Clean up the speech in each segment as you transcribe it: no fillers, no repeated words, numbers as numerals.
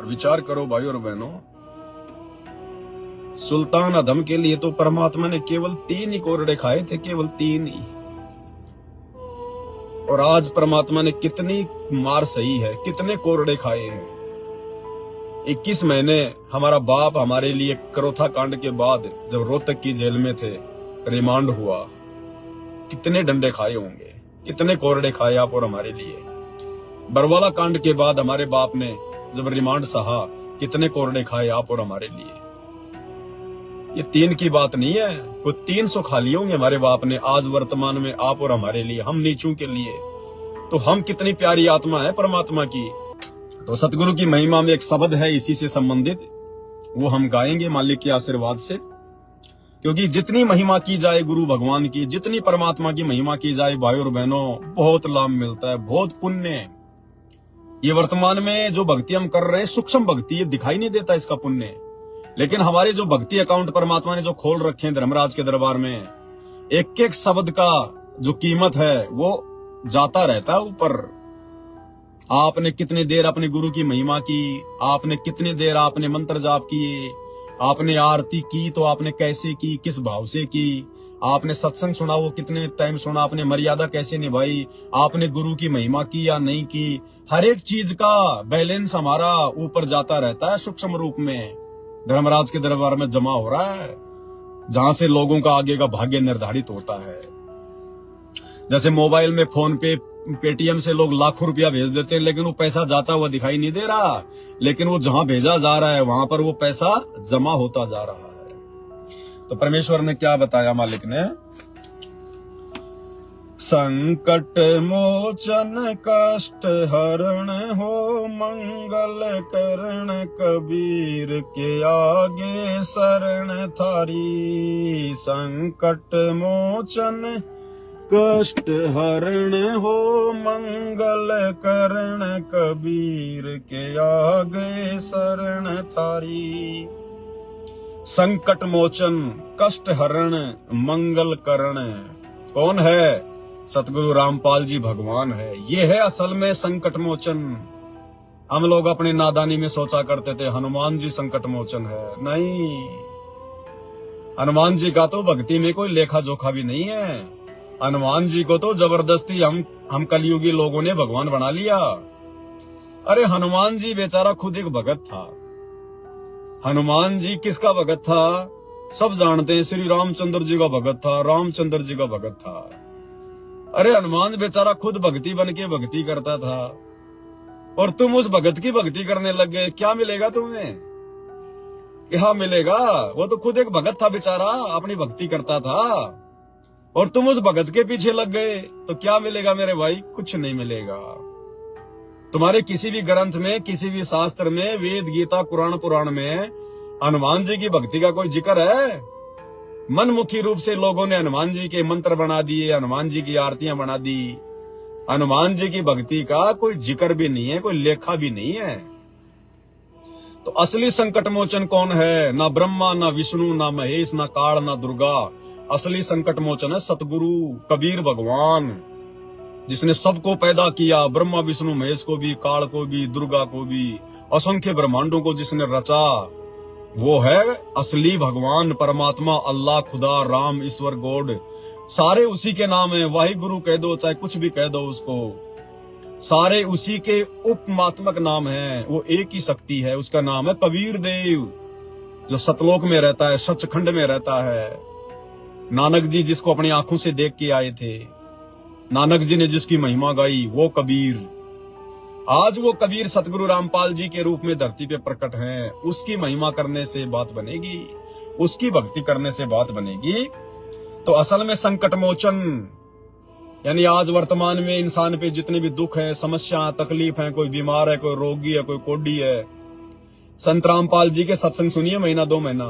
और विचार करो भाई और बहनों, सुल्तान आदम के लिए तो परमात्मा ने केवल 3 ही कोरडे खाए थे, केवल 3 ही। और आज परमात्मा ने कितनी मार सही है, कितने कोरडे खाए हैं। 21 महीने हमारा बाप हमारे लिए करोथा कांड के बाद जब रोहतक की जेल में थे, रिमांड हुआ, कितने डंडे खाए होंगे, कितने कोरडे खाए आप और हमारे लिए। बरवाला कांड के बाद हमारे बाप ने जब रिमांड सहा, कितने कोरडे खाए आप और हमारे लिए। ये 3 की बात नहीं है, वो 300 खा लिए होंगे हमारे बाप ने आज वर्तमान में आप और हमारे लिए, हम नीचों के लिए। तो हम कितनी प्यारी आत्मा है परमात्मा की। तो सतगुरु की महिमा में एक शब्द है इसी से संबंधित, वो हम गाएंगे मालिक के आशीर्वाद से। क्योंकि जितनी महिमा की जाए गुरु भगवान की, जितनी परमात्मा की महिमा की जाए भाई और बहनों, बहुत लाभ मिलता है, बहुत पुण्य। ये वर्तमान में जो भक्ति हम कर रहे हैं सूक्ष्म भक्ति, ये दिखाई नहीं देता इसका पुण्य। लेकिन हमारे जो भक्ति अकाउंट परमात्मा ने जो खोल रखे हैं धर्मराज के दरबार में, एक एक शब्द का जो कीमत है वो जाता रहता है ऊपर। आपने कितनी देर अपने गुरु की महिमा की, आपने कितनी देर आपने मंत्र जाप किए, आपने आरती की तो आपने कैसे की, किस भाव से की, आपने सत्संग सुना वो कितने टाइम सुना, आपने मर्यादा कैसे निभाई, आपने गुरु की महिमा की या नहीं की। हर एक चीज का बैलेंस हमारा ऊपर जाता रहता है, सूक्ष्म रूप में धर्मराज के दरबार में जमा हो रहा है, जहां से लोगों का आगे का भाग्य निर्धारित होता है। जैसे मोबाइल में फोन पे, पेटीएम से लोग लाखों रुपया भेज देते हैं, लेकिन वो पैसा जाता हुआ दिखाई नहीं दे रहा, लेकिन वो जहां भेजा जा रहा है वहां पर वो पैसा जमा होता जा रहा है। तो परमेश्वर ने क्या बताया मालिक ने, संकट मोचन कष्ट हरण हो, मंगल करण कबीर के आगे शरण थारी। संकट मोचन कष्ट हरण हो, मंगल करण कबीर के आगे शरण थारी। संकट मोचन, कष्ट हरण, मंगल करण कौन है? सतगुरु रामपाल जी भगवान है। ये है असल में संकट मोचन। हम लोग अपने नादानी में सोचा करते थे हनुमान जी संकट मोचन है, नहीं। हनुमान जी का तो भक्ति में कोई लेखा जोखा भी नहीं है। हनुमान जी को तो जबरदस्ती हम कलयुगी लोगों ने भगवान बना लिया। अरे हनुमान जी बेचारा खुद एक भगत था। हनुमान जी किसका भगत था? सब जानते हैं, श्री रामचंद्र जी का भगत था, रामचंद्र जी का भगत था। अरे हनुमान बेचारा खुद भक्ति बन के भक्ति करता था, और तुम उस भगत की भक्ति करने लग गए। क्या मिलेगा तुम्हें? क्या मिलेगा? वो तो खुद एक भगत था बेचारा, अपनी भक्ति करता था, और तुम उस भगत के पीछे लग गए, तो क्या मिलेगा मेरे भाई? कुछ नहीं मिलेगा। तुम्हारे किसी भी ग्रंथ में, किसी भी शास्त्र में, वेद गीता कुरान पुराण में हनुमान जी की भक्ति का कोई जिक्र है? मनमुखी रूप से लोगों ने हनुमान जी के मंत्र बना दिए, हनुमान जी की आरतियां बना दी। हनुमान जी की भक्ति का कोई जिक्र भी नहीं है, कोई लेखा भी नहीं है। तो असली संकट मोचन कौन है? ना ब्रह्मा, ना विष्णु, ना महेश, ना काल, ना दुर्गा। असली संकट मोचन है सतगुरु कबीर भगवान, जिसने सबको पैदा किया, ब्रह्मा विष्णु महेश को भी, काल को भी, दुर्गा को भी, असंख्य ब्रह्मांडों को जिसने रचा। वो है असली भगवान, परमात्मा, अल्लाह, खुदा, राम, ईश्वर, गॉड, सारे उसी के नाम है। वाहि गुरु कह दो, चाहे कुछ भी कह दो उसको, सारे उसी के उपमात्मक नाम है। वो एक ही शक्ति है, उसका नाम है कबीर देव, जो सतलोक में रहता है, सचखंड में रहता है। नानक जी जिसको अपनी आंखों से देख के आए थे, नानक जी ने जिसकी महिमा गाई, वो कबीर। आज वो कबीर सतगुरु रामपाल जी के रूप में धरती पे प्रकट हैं। उसकी महिमा करने से बात बनेगी, उसकी भक्ति करने से बात बनेगी। तो असल में संकट मोचन यानी आज वर्तमान में इंसान पे जितने भी दुख है, समस्या, तकलीफ है, कोई बीमार है, कोई रोगी है, कोई कोढ़ी है, संत रामपाल जी के सत्संग सुनिए महीना 2 महीना,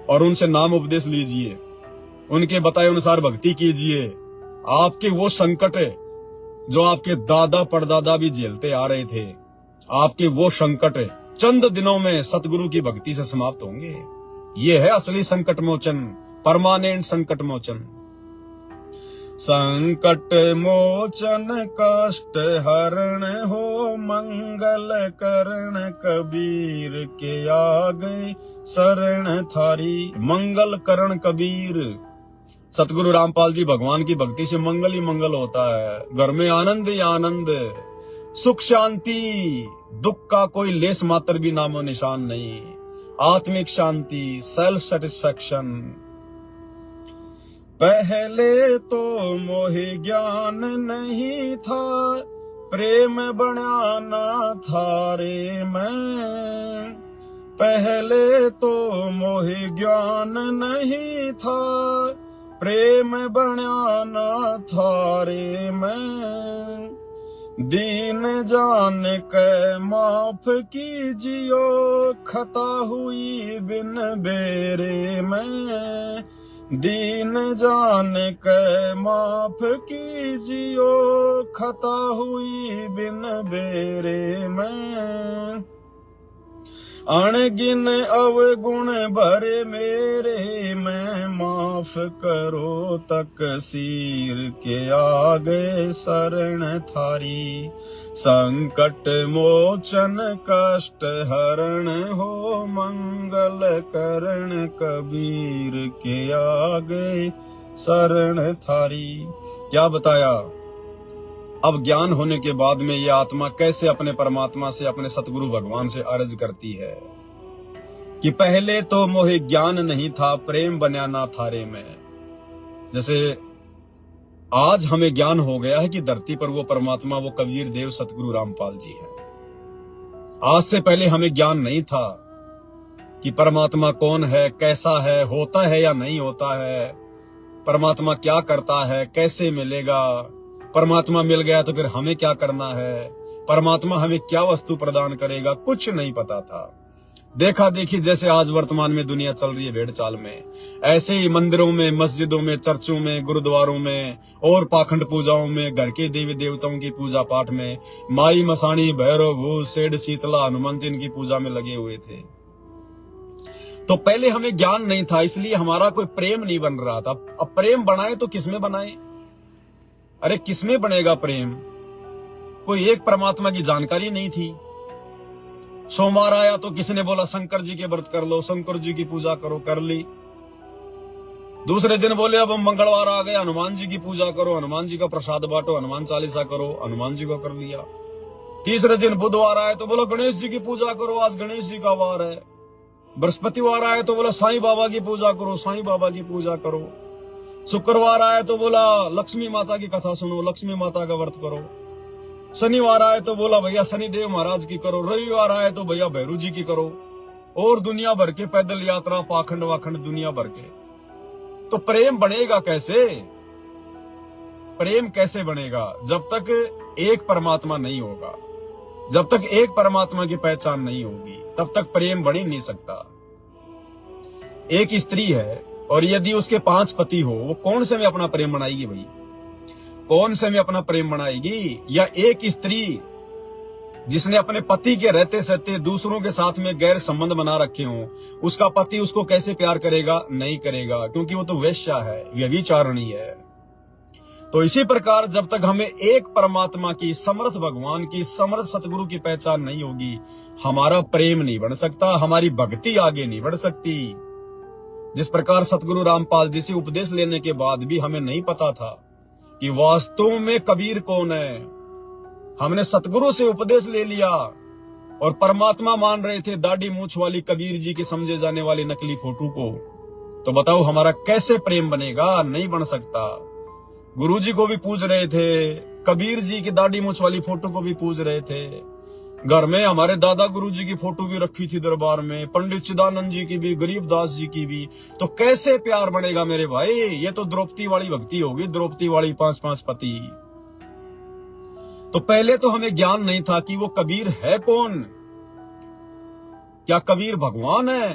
और उनसे नाम उपदेश लीजिए, उनके बताए अनुसार भक्ति कीजिए। आपके वो संकट है जो आपके दादा परदादा भी झेलते आ रहे थे, आपके वो संकट चंद दिनों में सतगुरु की भक्ति से समाप्त होंगे। ये है असली संकट मोचन, परमानेंट संकट मोचन। संकट मोचन कष्ट हरण हो मंगल करण कबीर के आगे शरण थारी। मंगल करण कबीर। सतगुरु रामपाल जी भगवान की भक्ति से मंगल ही मंगल होता है। घर में आनंद ही आनंद, सुख शांति, दुख का कोई लेस मात्र भी नामो निशान नहीं। आत्मिक शांति, सेल्फ सेटिस्फैक्शन। पहले तो मोहि ज्ञान नहीं था, प्रेम बना ना थारे में। पहले तो मोहि ज्ञान नहीं था, प्रेम बना ना थारे में। दीन जान के माफ कीजियो, खता हुई बिन बेरे में। दीन जान के माफ कीजियो, खता हुई बिन बेरे में। अनगिन अवगुण भरे मेरे में, माफ करो तकसीर के आगे शरण थारी। संकट मोचन कष्ट हरण हो मंगल करण कबीर के आगे शरण थारी। क्या बताया? अब ज्ञान होने के बाद में ये आत्मा कैसे अपने परमात्मा से, अपने सतगुरु भगवान से अर्ज करती है कि पहले तो मोहे ज्ञान नहीं था, प्रेम बन्या ना थारे में। जैसे आज हमें ज्ञान हो गया है कि धरती पर वो परमात्मा, वो कबीर देव सतगुरु रामपाल जी है। आज से पहले हमें ज्ञान नहीं था कि परमात्मा कौन है, कैसा है, होता है या नहीं होता है, परमात्मा क्या करता है, कैसे मिलेगा, परमात्मा मिल गया तो फिर हमें क्या करना है, परमात्मा हमें क्या वस्तु प्रदान करेगा, कुछ नहीं पता था। देखा देखी जैसे आज वर्तमान में दुनिया चल रही है भेड़ चाल में, ऐसे ही मंदिरों में, मस्जिदों में, चर्चों में, गुरुद्वारों में और पाखंड पूजाओं में, घर के देवी देवताओं की पूजा पाठ में माई मसाणी, भैरव, भूत, सेठ, शीतला, हनुमंत इनकी पूजा में लगे हुए थे। तो पहले हमें ज्ञान नहीं था, इसलिए हमारा कोई प्रेम नहीं बन रहा था। अब प्रेम बनाए तो किसमें बनाए? अरे किसमें बनेगा प्रेम? कोई एक परमात्मा की जानकारी नहीं थी। सोमवार आया तो किसी ने बोला शंकर जी के व्रत कर लो, शंकर जी की पूजा करो, कर ली। दूसरे दिन बोले अब मंगलवार आ गया, हनुमान जी की पूजा करो, हनुमान जी का प्रसाद बांटो, हनुमान चालीसा करो, हनुमान जी को कर लिया। तीसरे दिन बुधवार आए तो बोला गणेश जी की पूजा करो, आज गणेश जी का वार है। बृहस्पतिवार आए तो बोला साईं बाबा की पूजा करो, साईं बाबा की पूजा करो। शुक्रवार आए तो बोला लक्ष्मी माता की कथा सुनो, लक्ष्मी माता का व्रत करो। शनिवार आए तो बोला भैया शनिदेव महाराज की करो। रविवार आए तो भैया भैरू जी की करो। और दुनिया भर के पैदल यात्रा, पाखंड वाखंड दुनिया भर के। तो प्रेम बनेगा कैसे? प्रेम कैसे बनेगा? जब तक एक परमात्मा नहीं होगा, जब तक एक परमात्मा की पहचान नहीं होगी, तब तक प्रेम बन ही नहीं सकता। एक स्त्री है और यदि उसके 5 पति हो, वो कौन से में अपना प्रेम बनाएगी भाई? कौन से में अपना प्रेम बनाएगी? या एक स्त्री जिसने अपने पति के रहते सहते दूसरों के साथ में गैर संबंध बना रखे हो, उसका पति उसको कैसे प्यार करेगा? नहीं करेगा, क्योंकि वो तो वेश्या है, व्यभिचारिणी है। तो इसी प्रकार जब तक हमें एक परमात्मा की, समर्थ भगवान की, समर्थ सतगुरु की पहचान नहीं होगी, हमारा प्रेम नहीं बढ़ सकता, हमारी भक्ति आगे नहीं बढ़ सकती। जिस प्रकार सतगुरु रामपाल जी से उपदेश लेने के बाद भी हमें नहीं पता था कि वास्तव में कबीर कौन है। हमने सतगुरु से उपदेश ले लिया और परमात्मा मान रहे थे दाढ़ी मूछ वाली कबीर जी की समझे जाने वाली नकली फोटो को। तो बताओ हमारा कैसे प्रेम बनेगा? नहीं बन सकता। गुरु जी को भी पूज रहे थे, कबीर जी की दाढ़ी मूछ वाली फोटो को भी पूज रहे थे। घर में हमारे दादा गुरु जी की फोटो भी रखी थी दरबार में, पंडित चिदानंद जी की भी, गरीबदास जी की भी। तो कैसे प्यार बनेगा मेरे भाई? ये तो द्रौपदी वाली भक्ति होगी, द्रौपदी वाली 5-5 पति। तो पहले तो हमें ज्ञान नहीं था कि वो कबीर है कौन। क्या कबीर भगवान है?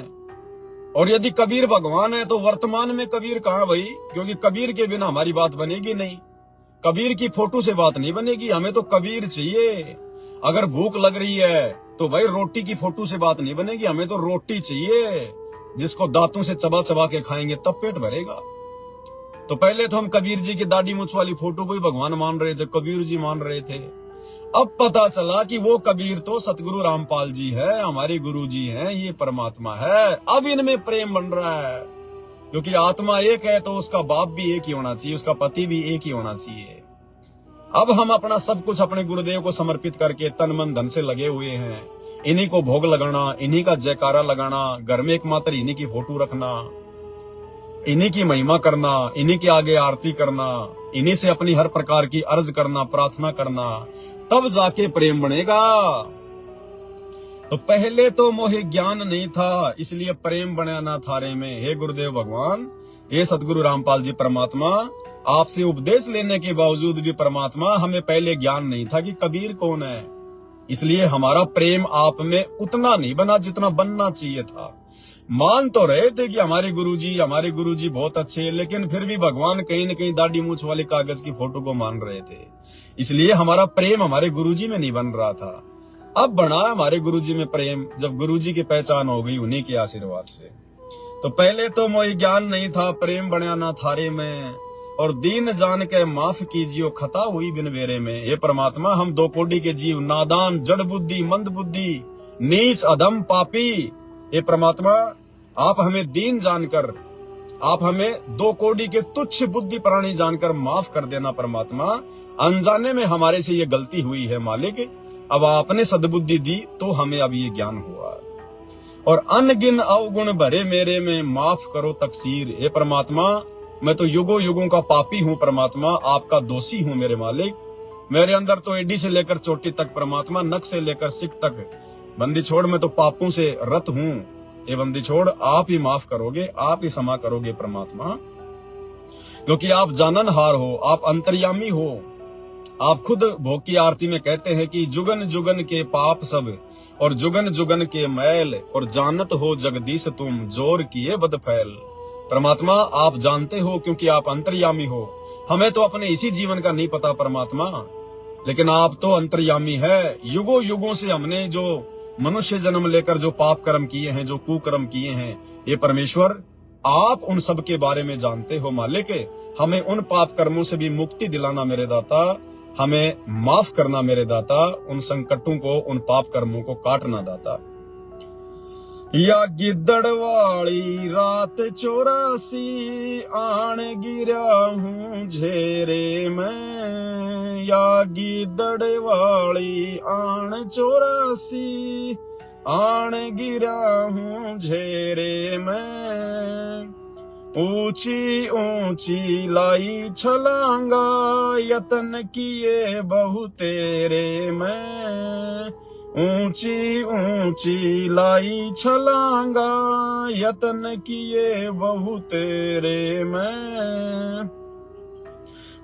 और यदि कबीर भगवान है तो वर्तमान में कबीर कहां भाई? क्योंकि कबीर के बिना हमारी बात बनेगी नहीं, कबीर की फोटो से बात नहीं बनेगी। हमें तो कबीर चाहिए। अगर भूख लग रही है तो भाई रोटी की फोटो से बात नहीं बनेगी, हमें तो रोटी चाहिए जिसको दांतों से चबा चबा के खाएंगे तब पेट भरेगा। तो पहले तो हम कबीर जी की दाढ़ी मूछ वाली फोटो को ही भगवान मान रहे थे, कबीर जी मान रहे थे। अब पता चला कि वो कबीर तो सतगुरु रामपाल जी है, हमारे गुरु जी हैं, ये परमात्मा है। अब इनमें प्रेम बन रहा है, क्योंकि आत्मा एक है तो उसका बाप भी एक ही होना चाहिए, उसका पति भी एक ही होना चाहिए। अब हम अपना सब कुछ अपने गुरुदेव को समर्पित करके तन मन धन से लगे हुए हैं। इन्हीं को भोग लगाना, इन्हीं का जयकारा लगाना, घर में एकमात्र इन्हीं की फोटो रखना, इन्हीं की महिमा करना, इन्हीं के आगे आरती करना, इन्हीं से अपनी हर प्रकार की अर्ज करना, प्रार्थना करना, तब जाके प्रेम बनेगा। तो पहले तो मोहे ज्ञान नहीं था, इसलिए प्रेम बना ना थारे में। हे गुरुदेव भगवान, हे सतगुरु रामपाल जी परमात्मा, आपसे उपदेश लेने के बावजूद भी परमात्मा हमें पहले ज्ञान नहीं था कि कबीर कौन है, इसलिए हमारा प्रेम आप में उतना नहीं बना जितना बनना चाहिए था। मान तो रहे थे कि हमारे गुरुजी बहुत अच्छे, लेकिन फिर भी भगवान कहीं न कहीं दाढ़ी मूछ वाले कागज की फोटो को मान रहे थे, इसलिए हमारा प्रेम हमारे गुरुजी में नहीं बन रहा था। अब बना हमारे गुरुजी में प्रेम, जब गुरुजी की पहचान हो गई उन्हीं के आशीर्वाद से। तो पहले तो मोहि ज्ञान नहीं था, प्रेम बना ना थारे में, और दीन जान के माफ कीजियो खता हुई बिन बेरे में। ये परमात्मा, हम दो कोड़ी के जीव, नादान, जड़ बुद्धि, मंद बुद्धि, नीच, अधम, पापी, ये परमात्मा आप हमें दीन जानकर, आप हमें दो कोड़ी के तुच्छ बुद्धि प्राणी जानकर माफ कर देना परमात्मा। अनजाने में हमारे से ये गलती हुई है मालिक, अब आपने सद्बुद्धि दी तो हमें अब ये ज्ञान हुआ। और अनगिन अवगुण भरे मेरे में माफ करो तकसीर। हे परमात्मा, मैं तो युगों युगों का पापी हूँ परमात्मा, आपका दोषी हूँ मेरे मालिक। मेरे अंदर तो एडी से लेकर चोटी तक परमात्मा, नख से लेकर सिख तक बंदी छोड़, मैं तो पापों से रत हूँ। ये बंदी छोड़ आप ही माफ करोगे, आप ही क्षमा करोगे परमात्मा, क्योंकि आप जाननहार हो, आप अंतर्यामी हो। आप खुद भोग की आरती में कहते हैं कि जुगन जुगन के पाप सब और जुगन जुगन के मैल, और जानत हो जगदीश तुम जोर किए बद फैल। परमात्मा, आप जानते हो क्योंकि आप अंतर्यामी हो। हमें तो अपने इसी जीवन का नहीं पता परमात्मा, लेकिन आप तो अंतर्यामी है। युगों युगों से हमने जो मनुष्य जन्म लेकर जो पाप कर्म किए हैं, जो कुकर्म किए हैं, ये परमेश्वर आप उन सब के बारे में जानते हो मालिक। हमें उन पाप कर्मों से भी मुक्ति दिलाना मेरे दाता, हमें माफ करना मेरे दाता, उन संकटों को, उन पाप कर्मों को काटना दाता। या गिद्दड़ वाली रात 84 आण गिरा हूँ झेरे में, या गिद्दड़ वाली आण 84 आण गिरा हूँ झेरे में। ऊंची ऊंची लाई छलांगा यतन किए बहु तेरे में। ऊंची ऊंची लाई छलांगा यतन किए बहु तेरे में।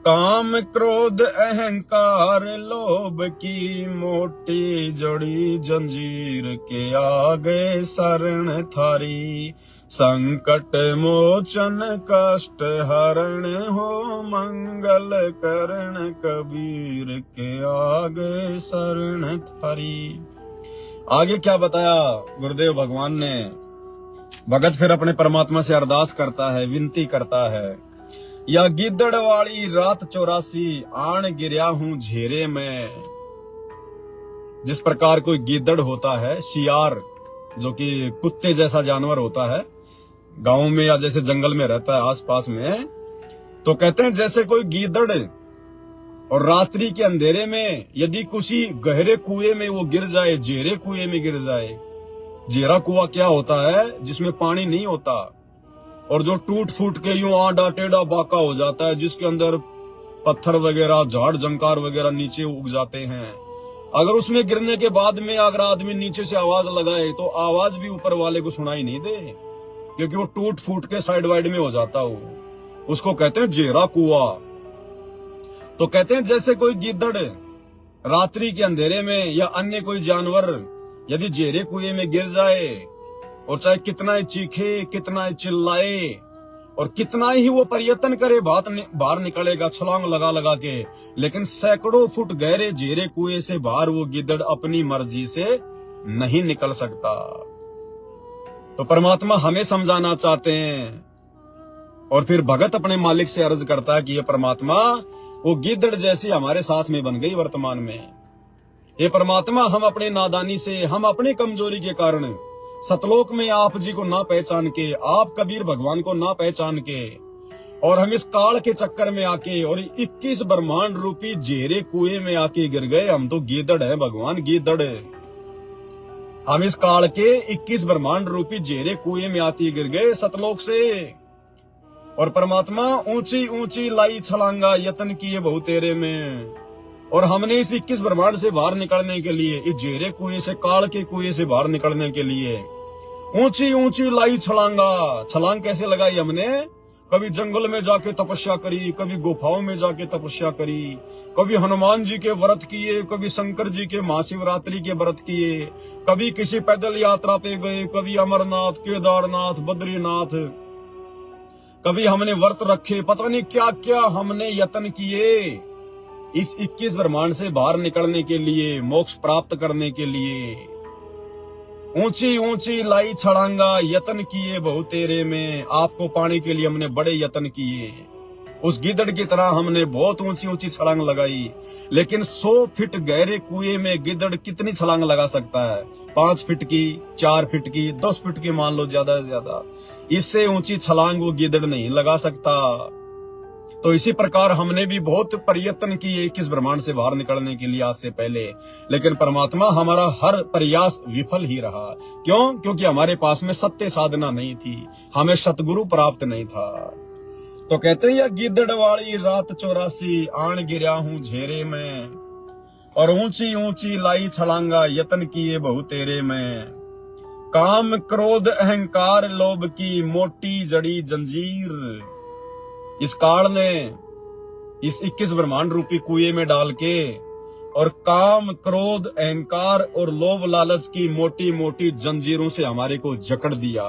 काम क्रोध अहंकार लोभ की मोटी जड़ी जंजीर के आगे शरण थारी। संकट मोचन कष्ट हरण हो मंगल करण कबीर के आगे शरण थारी। आगे क्या बताया गुरुदेव भगवान ने? भगत फिर अपने परमात्मा से अरदास करता है, विनती करता है, या गिद्दड़ वाली रात 84 आण गिरया हूं झेरे में। जिस प्रकार कोई गिद्दड़ होता है, शियार जो कि कुत्ते जैसा जानवर होता है, गांव में या जैसे जंगल में रहता है आसपास में, तो कहते हैं जैसे कोई गिद्दड़ और रात्रि के अंधेरे में यदि किसी गहरे कुएं में वो गिर जाए, जेरे कुएं में गिर जाए। जेरा कुआं क्या होता है? जिसमें पानी नहीं होता और जो टूट फूट के यूं आड़ा टेढ़ा बाका हो जाता है, जिसके अंदर पत्थर वगैरह, झाड़ जंकार वगैरह नीचे उग जाते हैं। अगर उसमें गिरने के बाद में अगर आदमी नीचे से आवाज लगाए तो आवाज भी ऊपर वाले को सुनाई नहीं दे, क्योंकि वो टूट फूट के साइड वाइड में हो जाता हो। उसको कहते हैं जेरा कुआं। तो कहते हैं जैसे कोई गिद्दड़ रात्रि के अंधेरे में या अन्य कोई जानवर यदि जेरे कुएं में गिर जाए, और चाहे कितना ही चीखे, कितना ही चिल्लाए और कितना ही वो प्रयत्न करे बाहर निकलेगा छलांग लगा लगा के, लेकिन सैकड़ों फुट गहरे जेरे कुएं से बाहर वो गिद्दड़ अपनी मर्जी से नहीं निकल सकता। तो परमात्मा हमें समझाना चाहते हैं और फिर भगत अपने मालिक से अर्ज करता है कि ये परमात्मा, वो गिद्दड़ जैसी हमारे साथ में बन गई वर्तमान में। ये परमात्मा, हम अपने नादानी से, हम अपनी कमजोरी के कारण सतलोक में आप जी को ना पहचान के, आप कबीर भगवान को ना पहचान के, और हम इस काल के चक्कर में आके और 21 ब्रह्मांड रूपी जेरे कुएं में आके गिर गए। हम तो गीदड़ है भगवान, गीदड़। हम इस काल के 21 ब्रह्मांड रूपी जेरे कुएं में आके गिर गए सतलोक से। और परमात्मा, ऊंची ऊंची लाई छलांगा यतन किए बहु तेरे में। और हमने इस 21 ब्रह्मांड से बाहर निकलने के लिए, इस जेरे कुएं से, काल के कुएं से बाहर निकलने के लिए ऊंची ऊंची लाई छलांगा। छलांग कैसे लगाई हमने? कभी जंगल में जाके तपस्या करी, कभी गुफाओं में जाके तपस्या करी, कभी हनुमान जी के व्रत किए, कभी शंकर जी के महाशिवरात्रि के व्रत किए, कभी किसी पैदल यात्रा पे गए, कभी अमरनाथ, केदारनाथ, बद्रीनाथ, कभी हमने व्रत रखे, पता नहीं क्या क्या हमने यत्न किए इस 21 ब्रह्मांड से बाहर निकलने के लिए, मोक्ष प्राप्त करने के लिए। ऊंची ऊंची लाई छड़ांगा यत्न किए बहु तेरे में। आपको पाने के लिए हमने बड़े यत्न किए। उस गिदड़ की तरह हमने बहुत ऊंची ऊंची छलांग लगाई, लेकिन 100 फीट गहरे कुएं में गिदड़ कितनी छलांग लगा सकता है? 5 फीट की, 4 फीट की, 10 फीट की मान लो, ज्यादा से ज्यादा। इससे ऊंची छलांग वो गिदड़ नहीं लगा सकता। तो इसी प्रकार हमने भी बहुत प्रयत्न किए 21 ब्रह्मांड से बाहर निकलने के लिए आज से पहले, लेकिन परमात्मा हमारा हर प्रयास विफल ही रहा। क्यों? क्योंकि हमारे पास में सत्य साधना नहीं थी, हमें सतगुरु प्राप्त नहीं था। तो कहते हैं, या गिदड़ वाली रात 84 आन गिरा हूं झेरे में, और ऊंची ऊंची लाई छलांगा यत्न किए बहु तेरे में। काम क्रोध अहंकार लोभ की मोटी जड़ी जंजीर इस काल ने इस 21 ब्रह्मांड रूपी कुएं में डाल के, और काम क्रोध अहंकार और लोभ लालच की मोटी मोटी जंजीरों से हमारे को जकड़ दिया।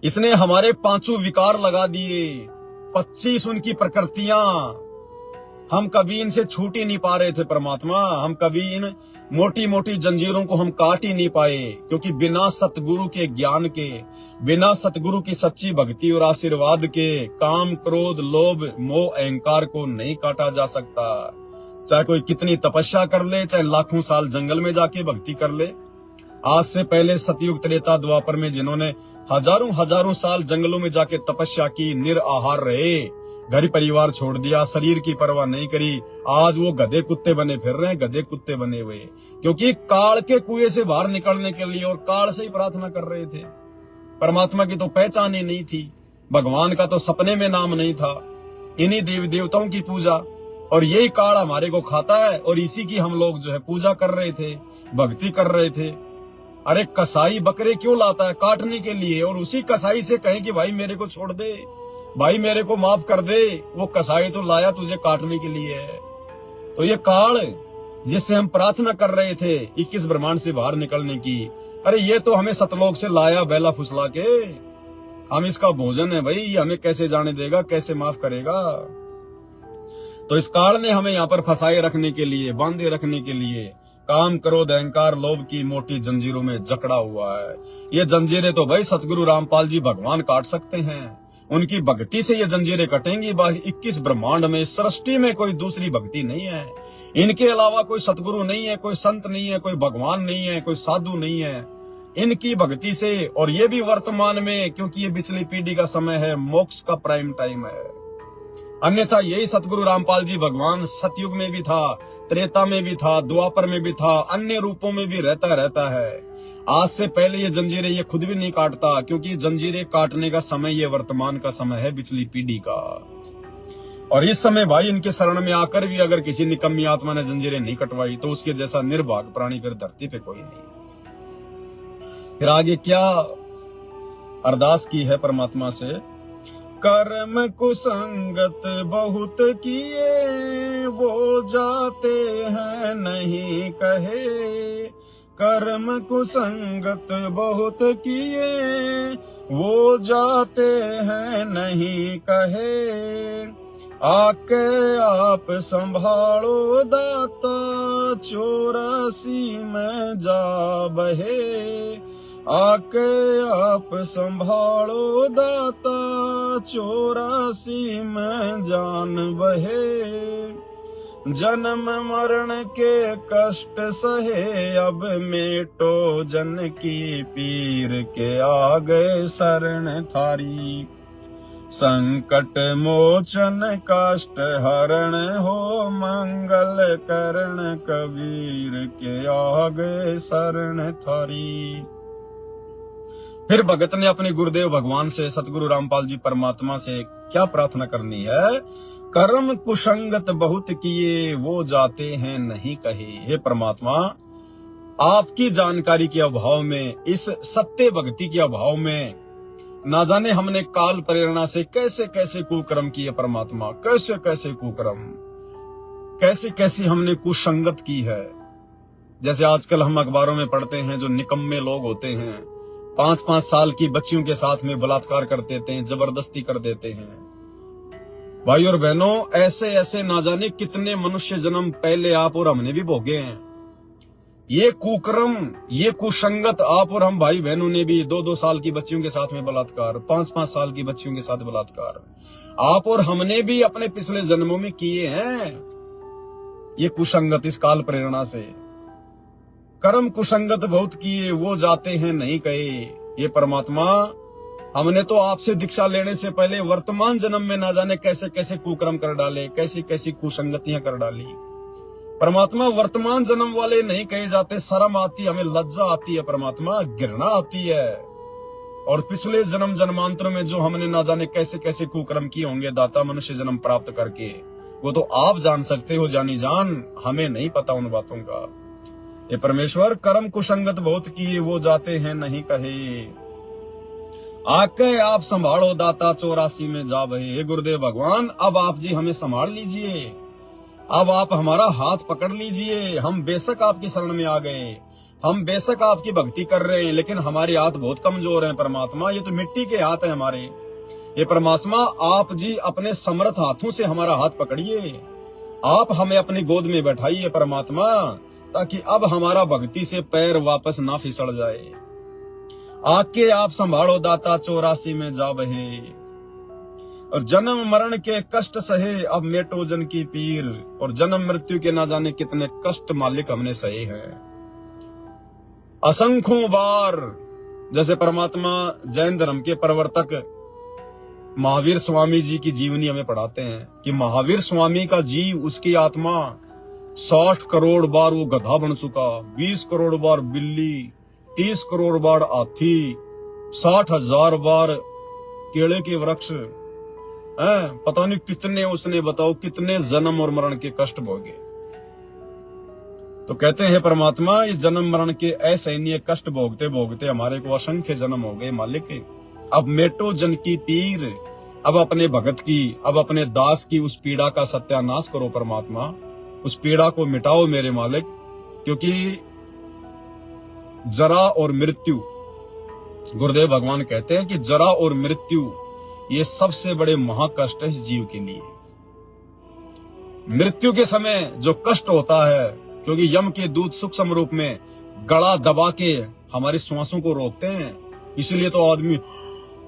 इसने हमारे 5 विकार लगा दिए, 25 उनकी प्रकृतियां। हम कभी इनसे छूट ही नहीं पा रहे थे परमात्मा। हम कभी इन मोटी मोटी जंजीरों को हम काट ही नहीं पाए, क्योंकि बिना सतगुरु के ज्ञान के, बिना सतगुरु की सच्ची भक्ति और आशीर्वाद के काम क्रोध लोभ मोह अहंकार को नहीं काटा जा सकता। चाहे कोई कितनी तपस्या कर ले, चाहे लाखों साल जंगल में जाके भक्ति कर ले। आज से पहले सतयुग त्रेता द्वापर में जिन्होंने हजारों हजारों साल जंगलों में जाके तपस्या की, निराहार रहे, घर परिवार छोड़ दिया, शरीर की परवाह नहीं करी, आज वो गधे कुत्ते बने फिर रहे हैं, गधे कुत्ते बने हुए, क्योंकि काल के कुएं से बाहर निकलने के लिए और काल से ही प्रार्थना कर रहे थे। परमात्मा की तो पहचान ही नहीं थी, भगवान का तो सपने में नाम नहीं था, इन्हीं देवी देवताओं की पूजा, और यही काल हमारे को खाता है, और इसी की हम लोग जो है पूजा कर रहे थे, भक्ति कर रहे थे। अरे कसाई बकरे क्यों लाता है? काटने के लिए। और उसी कसाई से कहें कि भाई मेरे को छोड़ दे, भाई मेरे को माफ कर दे, वो कसाई तो लाया तुझे काटने के लिए है। तो ये काल जिससे हम प्रार्थना कर रहे थे 21 ब्रह्मांड से बाहर निकलने की, अरे ये तो हमें सतलोक से लाया बेला फुसला के। हम इसका भोजन है भाई, ये हमें कैसे जाने देगा, कैसे माफ करेगा? तो इस काल ने हमें यहाँ पर फंसाए रखने के लिए, बांधे रखने के लिए काम क्रोध अहंकार लोभ की मोटी जंजीरों में जकड़ा हुआ है। ये जंजीरें तो भाई सतगुरु रामपाल जी भगवान काट सकते हैं, उनकी भक्ति से ये जंजीरें कटेंगी। 21 ब्रह्मांड में, सृष्टि में कोई दूसरी भक्ति नहीं है, इनके अलावा कोई सतगुरु नहीं है, कोई संत नहीं है, कोई भगवान नहीं है, कोई साधु नहीं है। इनकी भक्ति से, और ये भी वर्तमान में, क्योंकि ये पिछली पीढ़ी का समय है, मोक्ष का प्राइम टाइम है। अन्यथा यही सतगुरु रामपाल जी भगवान सतयुग में भी था, त्रेता में भी था, द्वापर में भी था, अन्य रूपों में भी रहता है। आज से पहले ये जंजीरें ये खुद भी नहीं काटता, क्योंकि जंजीरें काटने का समय ये वर्तमान का समय है, पिछली पीढ़ी का। और इस समय भाई इनके शरण में आकर भी अगर किसी निकम्मी आत्मा ने जंजीरें नहीं कटवाई, तो उसके जैसा निर्भाग प्राणी फिर धरती पे कोई नहीं। फिर आगे क्या अरदास की है परमात्मा से? कर्म कुसंगत बहुत किए, वो जाते हैं नहीं कहे। कर्म कुसंगत बहुत किए, वो जाते हैं नहीं कहे। आके आप संभालो दाता, 84 में जा बहे। आके आप संभालो दाता, 84 में जान बहे। जन्म मरण के कष्ट सहे, अब मेटो जन की पीर के आगे शरण थारी। संकट मोचन काष्ट हरण हो, मंगल करण कबीर के आगे शरण थारी। फिर भगत ने अपने गुरुदेव भगवान से, सतगुरु रामपाल जी परमात्मा से क्या प्रार्थना करनी है? कर्म कुसंगत बहुत किए, वो जाते हैं नहीं कहे। हे परमात्मा, आपकी जानकारी के अभाव में, इस सत्य भक्ति के अभाव में, ना जाने हमने काल प्रेरणा से कैसे कैसे कुकर्म किए परमात्मा, कैसे कैसे कुकर्म, कैसे कैसे हमने कुसंगत की है। जैसे आजकल हम अखबारों में पढ़ते हैं, जो निकम्मे लोग होते हैं 5-5 साल की बच्चियों के साथ में बलात्कार कर देते हैं, जबरदस्ती कर देते हैं। भाई और बहनों, ऐसे ऐसे ना जाने कितने मनुष्य जन्म पहले आप और हमने भी भोगे हैं। ये कुकर्म, ये कुसंगत आप और हम भाई बहनों ने भी 2-2 साल की बच्चियों के साथ में बलात्कार, 5-5 साल की बच्चियों के साथ बलात्कार आप और हमने भी अपने पिछले जन्मों में किए हैं। ये कुसंगत इस काल प्रेरणा से। कर्म कुसंगत बहुत किए, वो जाते हैं नहीं कहे। ये परमात्मा, हमने तो आपसे दीक्षा लेने से पहले वर्तमान जन्म में ना जाने कैसे कैसे कुकर्म कर डाले, कैसी कैसी कुसंगतियां कर डाली। परमात्मा, वर्तमान जन्म वाले नहीं कहे जाते। शर्म आती, हमें लज्जा आती है परमात्मा, घृणा आती है। और पिछले जन्म जन्मांतर में जो हमने ना जाने कैसे कैसे कुकर्म किए होंगे दाता, मनुष्य जन्म प्राप्त करके, वो तो आप जान सकते हो जानी जान, हमें नहीं पता उन बातों का। ये परमेश्वर, कर्म कुसंगत बहुत किए, वो जाते हैं नहीं कहे। आके आप संभालो दाता, 84 में जा बहे। हे गुरुदेव भगवान, अब आप जी हमें संभाल लीजिए, अब आप हमारा हाथ पकड़ लीजिए। हम बेशक आपकी शरण में आ गए, हम बेशक आपकी भक्ति कर रहे हैं, लेकिन हमारे हाथ बहुत कमजोर हैं परमात्मा। ये तो मिट्टी के हाथ हैं हमारे। ये परमात्मा, आप जी अपने समर्थ हाथों से हमारा हाथ पकड़िए, आप हमें अपनी गोद में बैठाइए परमात्मा, ताकि अब हमारा भक्ति से पैर वापस ना फिसल जाए। आके आप संभालो दाता, 84 में जा बहे। और जन्म मरण के कष्ट सहे, अब मेटो जन की पीर। और जन्म मृत्यु के ना जाने कितने कष्ट मालिक हमने सहे हैं असंख्यों बार। जैसे परमात्मा जैन धर्म के प्रवर्तक महावीर स्वामी जी की जीवनी हमें पढ़ाते हैं कि महावीर स्वामी का जीव, उसकी आत्मा 60 करोड़ बार वो गधा बन चुका, 20 करोड़ बार बिल्ली, 30 करोड़ बार हाथी, 60,000 बार केले के वृक्ष, पता नहीं कितने उसने, बताओ कितने जन्म और मरण के कष्ट भोगे। तो कहते हैं परमात्मा, इस जन्म मरण के असहनीय कष्ट भोगते भोगते हमारे को असंख्य जन्म हो गए मालिक। अब मेटो जन की पीर, अब अपने भगत की, अब अपने दास की उस पीड़ा का सत्यानाश करो परमात्मा, उस पीड़ा को मिटाओ मेरे मालिक। क्योंकि जरा और मृत्यु, गुरुदेव भगवान कहते हैं कि जरा और मृत्यु ये सबसे बड़े महाकष्ट है इस जीव के लिए। मृत्यु के समय जो कष्ट होता है, क्योंकि यम के दूत सूक्ष्म रूप में गला दबा के हमारी श्वासों को रोकते हैं, इसलिए तो आदमी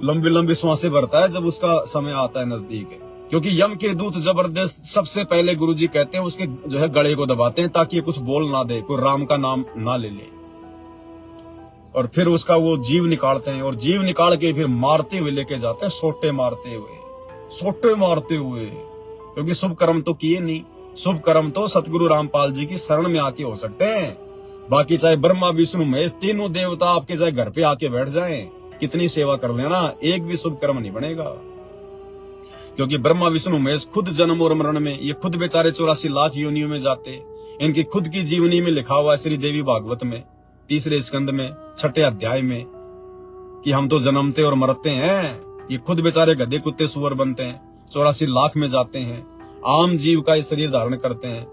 लंबी लंबी श्वासें भरता है जब उसका समय आता है नजदीक। क्योंकि यम के दूत जबरदस्त, सबसे पहले गुरुजी कहते हैं उसके जो है गले को दबाते हैं ताकि ये कुछ बोल ना दे, कोई राम का नाम ना ले ले। और फिर उसका वो जीव निकालते हैं, और जीव निकाल के फिर मारते हुए लेके जाते हैं, सोटे मारते हुए। क्योंकि शुभ कर्म तो किए नहीं, शुभ कर्म तो सतगुरु रामपाल जी की शरण में आके हो सकते हैं। बाकी चाहे ब्रह्मा विष्णु महेश तीनों देवता आपके चाहे घर पे आके बैठ जाएं, कितनी सेवा कर लेना, एक भी शुभ कर्म नहीं बनेगा। क्योंकि ब्रह्मा विष्णु महेश खुद जन्म और मरण में, ये खुद बेचारे 84 लाख योनियों में जाते। इनकी खुद की जीवनी में लिखा हुआ है श्री देवी भागवत में 3रे स्कंद में 6ठे अध्याय में कि हम तो जन्मते और मरते हैं। ये खुद बेचारे गधे कुत्ते सुअर बनते हैं, 84 लाख में जाते हैं, आम जीव का ये शरीर धारण करते हैं।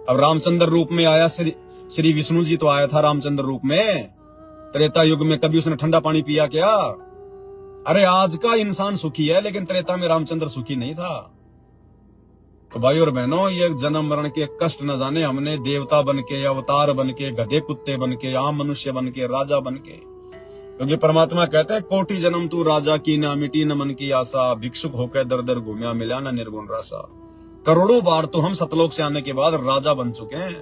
अब रामचंद्र रूप में आया श्री विष्णु जी, तो आया था रामचंद्र रूप में। त्रेता युग में कभी उसने ठंडा पानी पिया क्या? अरे आज का इंसान सुखी है, लेकिन त्रेता में रामचंद्र सुखी नहीं था। तो भाई और बहनों, ये जन्म मरण के कष्ट न जाने हमने देवता बन के, अवतार बन के, गधे कुत्ते बन के, आम मनुष्य बन के, राजा बन के, क्योंकि परमात्मा कहते हैं कोटि जन्म तू राजा की ना मिटी न मन की आशा, भिक्षुक होकर दर दर घूमिया मिला ना निर्गुण रासा। करोड़ों बार तो हम सतलोक से आने के बाद राजा बन चुके हैं।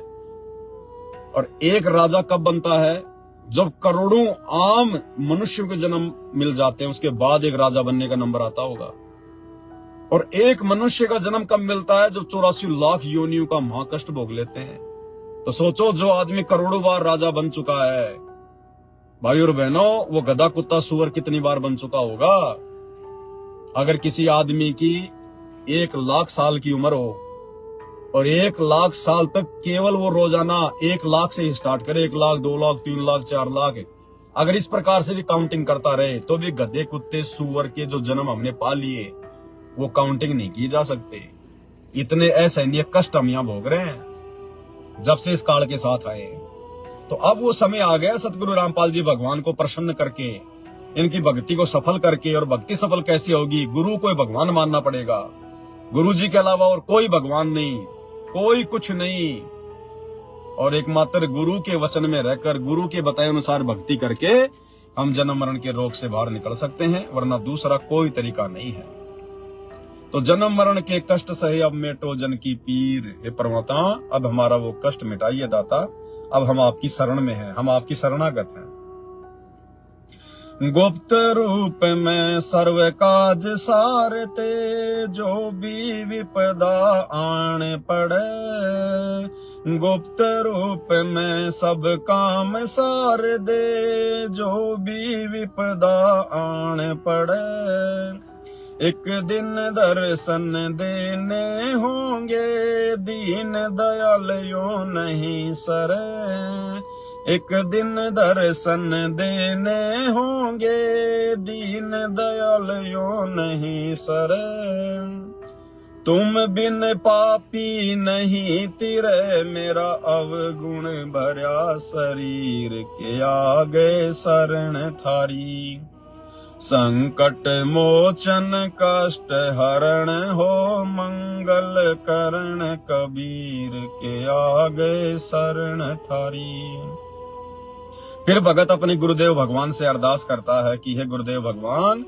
और एक राजा कब बनता है? जब करोड़ों आम मनुष्यों के जन्म मिल जाते हैं, उसके बाद एक राजा बनने का नंबर आता होगा। और एक मनुष्य का जन्म कब मिलता है? जब 84 लाख योनियों का महाकष्ट भोग लेते हैं। तो सोचो, जो आदमी करोड़ों बार राजा बन चुका है, भाई और बहनों, वो गधा कुत्ता सुअर कितनी बार बन चुका होगा। अगर किसी आदमी की 1 लाख साल की उम्र हो और 1 लाख साल तक केवल वो रोजाना 1 लाख से ही स्टार्ट करे, 1 लाख, 2 लाख, 3 लाख, 4 लाख, अगर इस प्रकार से भी काउंटिंग करता रहे तो भी गधे कुत्ते सुअर के जो जन्म हमने पा लिए वो काउंटिंग नहीं की जा सकते। इतने असहनीय कष्ट हम यहां भोग रहे हैं जब से इस काल के साथ आए। तो अब वो समय आ गया सतगुरु रामपाल जी भगवान को प्रसन्न करके, इनकी भक्ति को सफल करके। और भक्ति सफल कैसी होगी? गुरु को भगवान मानना पड़ेगा। गुरु जी के अलावा और कोई भगवान नहीं, कोई कुछ नहीं। और एकमात्र गुरु के वचन में रहकर, गुरु के बताए अनुसार भक्ति करके हम जन्म मरण के रोग से बाहर निकल सकते हैं, वरना दूसरा कोई तरीका नहीं है। तो जन्म मरण के कष्ट सहे अब मेटो जन की पीर। हे परमात्मा, अब हमारा वो कष्ट मिटाइए दाता। अब हम आपकी शरण में हैं, हम आपकी शरणागत हैं। गुप्त रूप में सर्व काज सारते, जो भी विपदा आन पड़े। गुप्त रूप में सब काम सार दे, जो भी विपदा आन पड़े। एक दिन दर्शन देने होंगे, दीन दयाल यो नहीं सरे। एक दिन दर्शन देने होंगे, दीन दयाल यो नहीं सरे। तुम बिन पापी नहीं तिरे, मेरा अवगुण भरा शरीर के आगे शरण थारी। संकट मोचन कष्ट हरण हो, मंगल करण कबीर के आगे शरण थारी। फिर भगत अपने गुरुदेव भगवान से अरदास करता है कि हे गुरुदेव भगवान,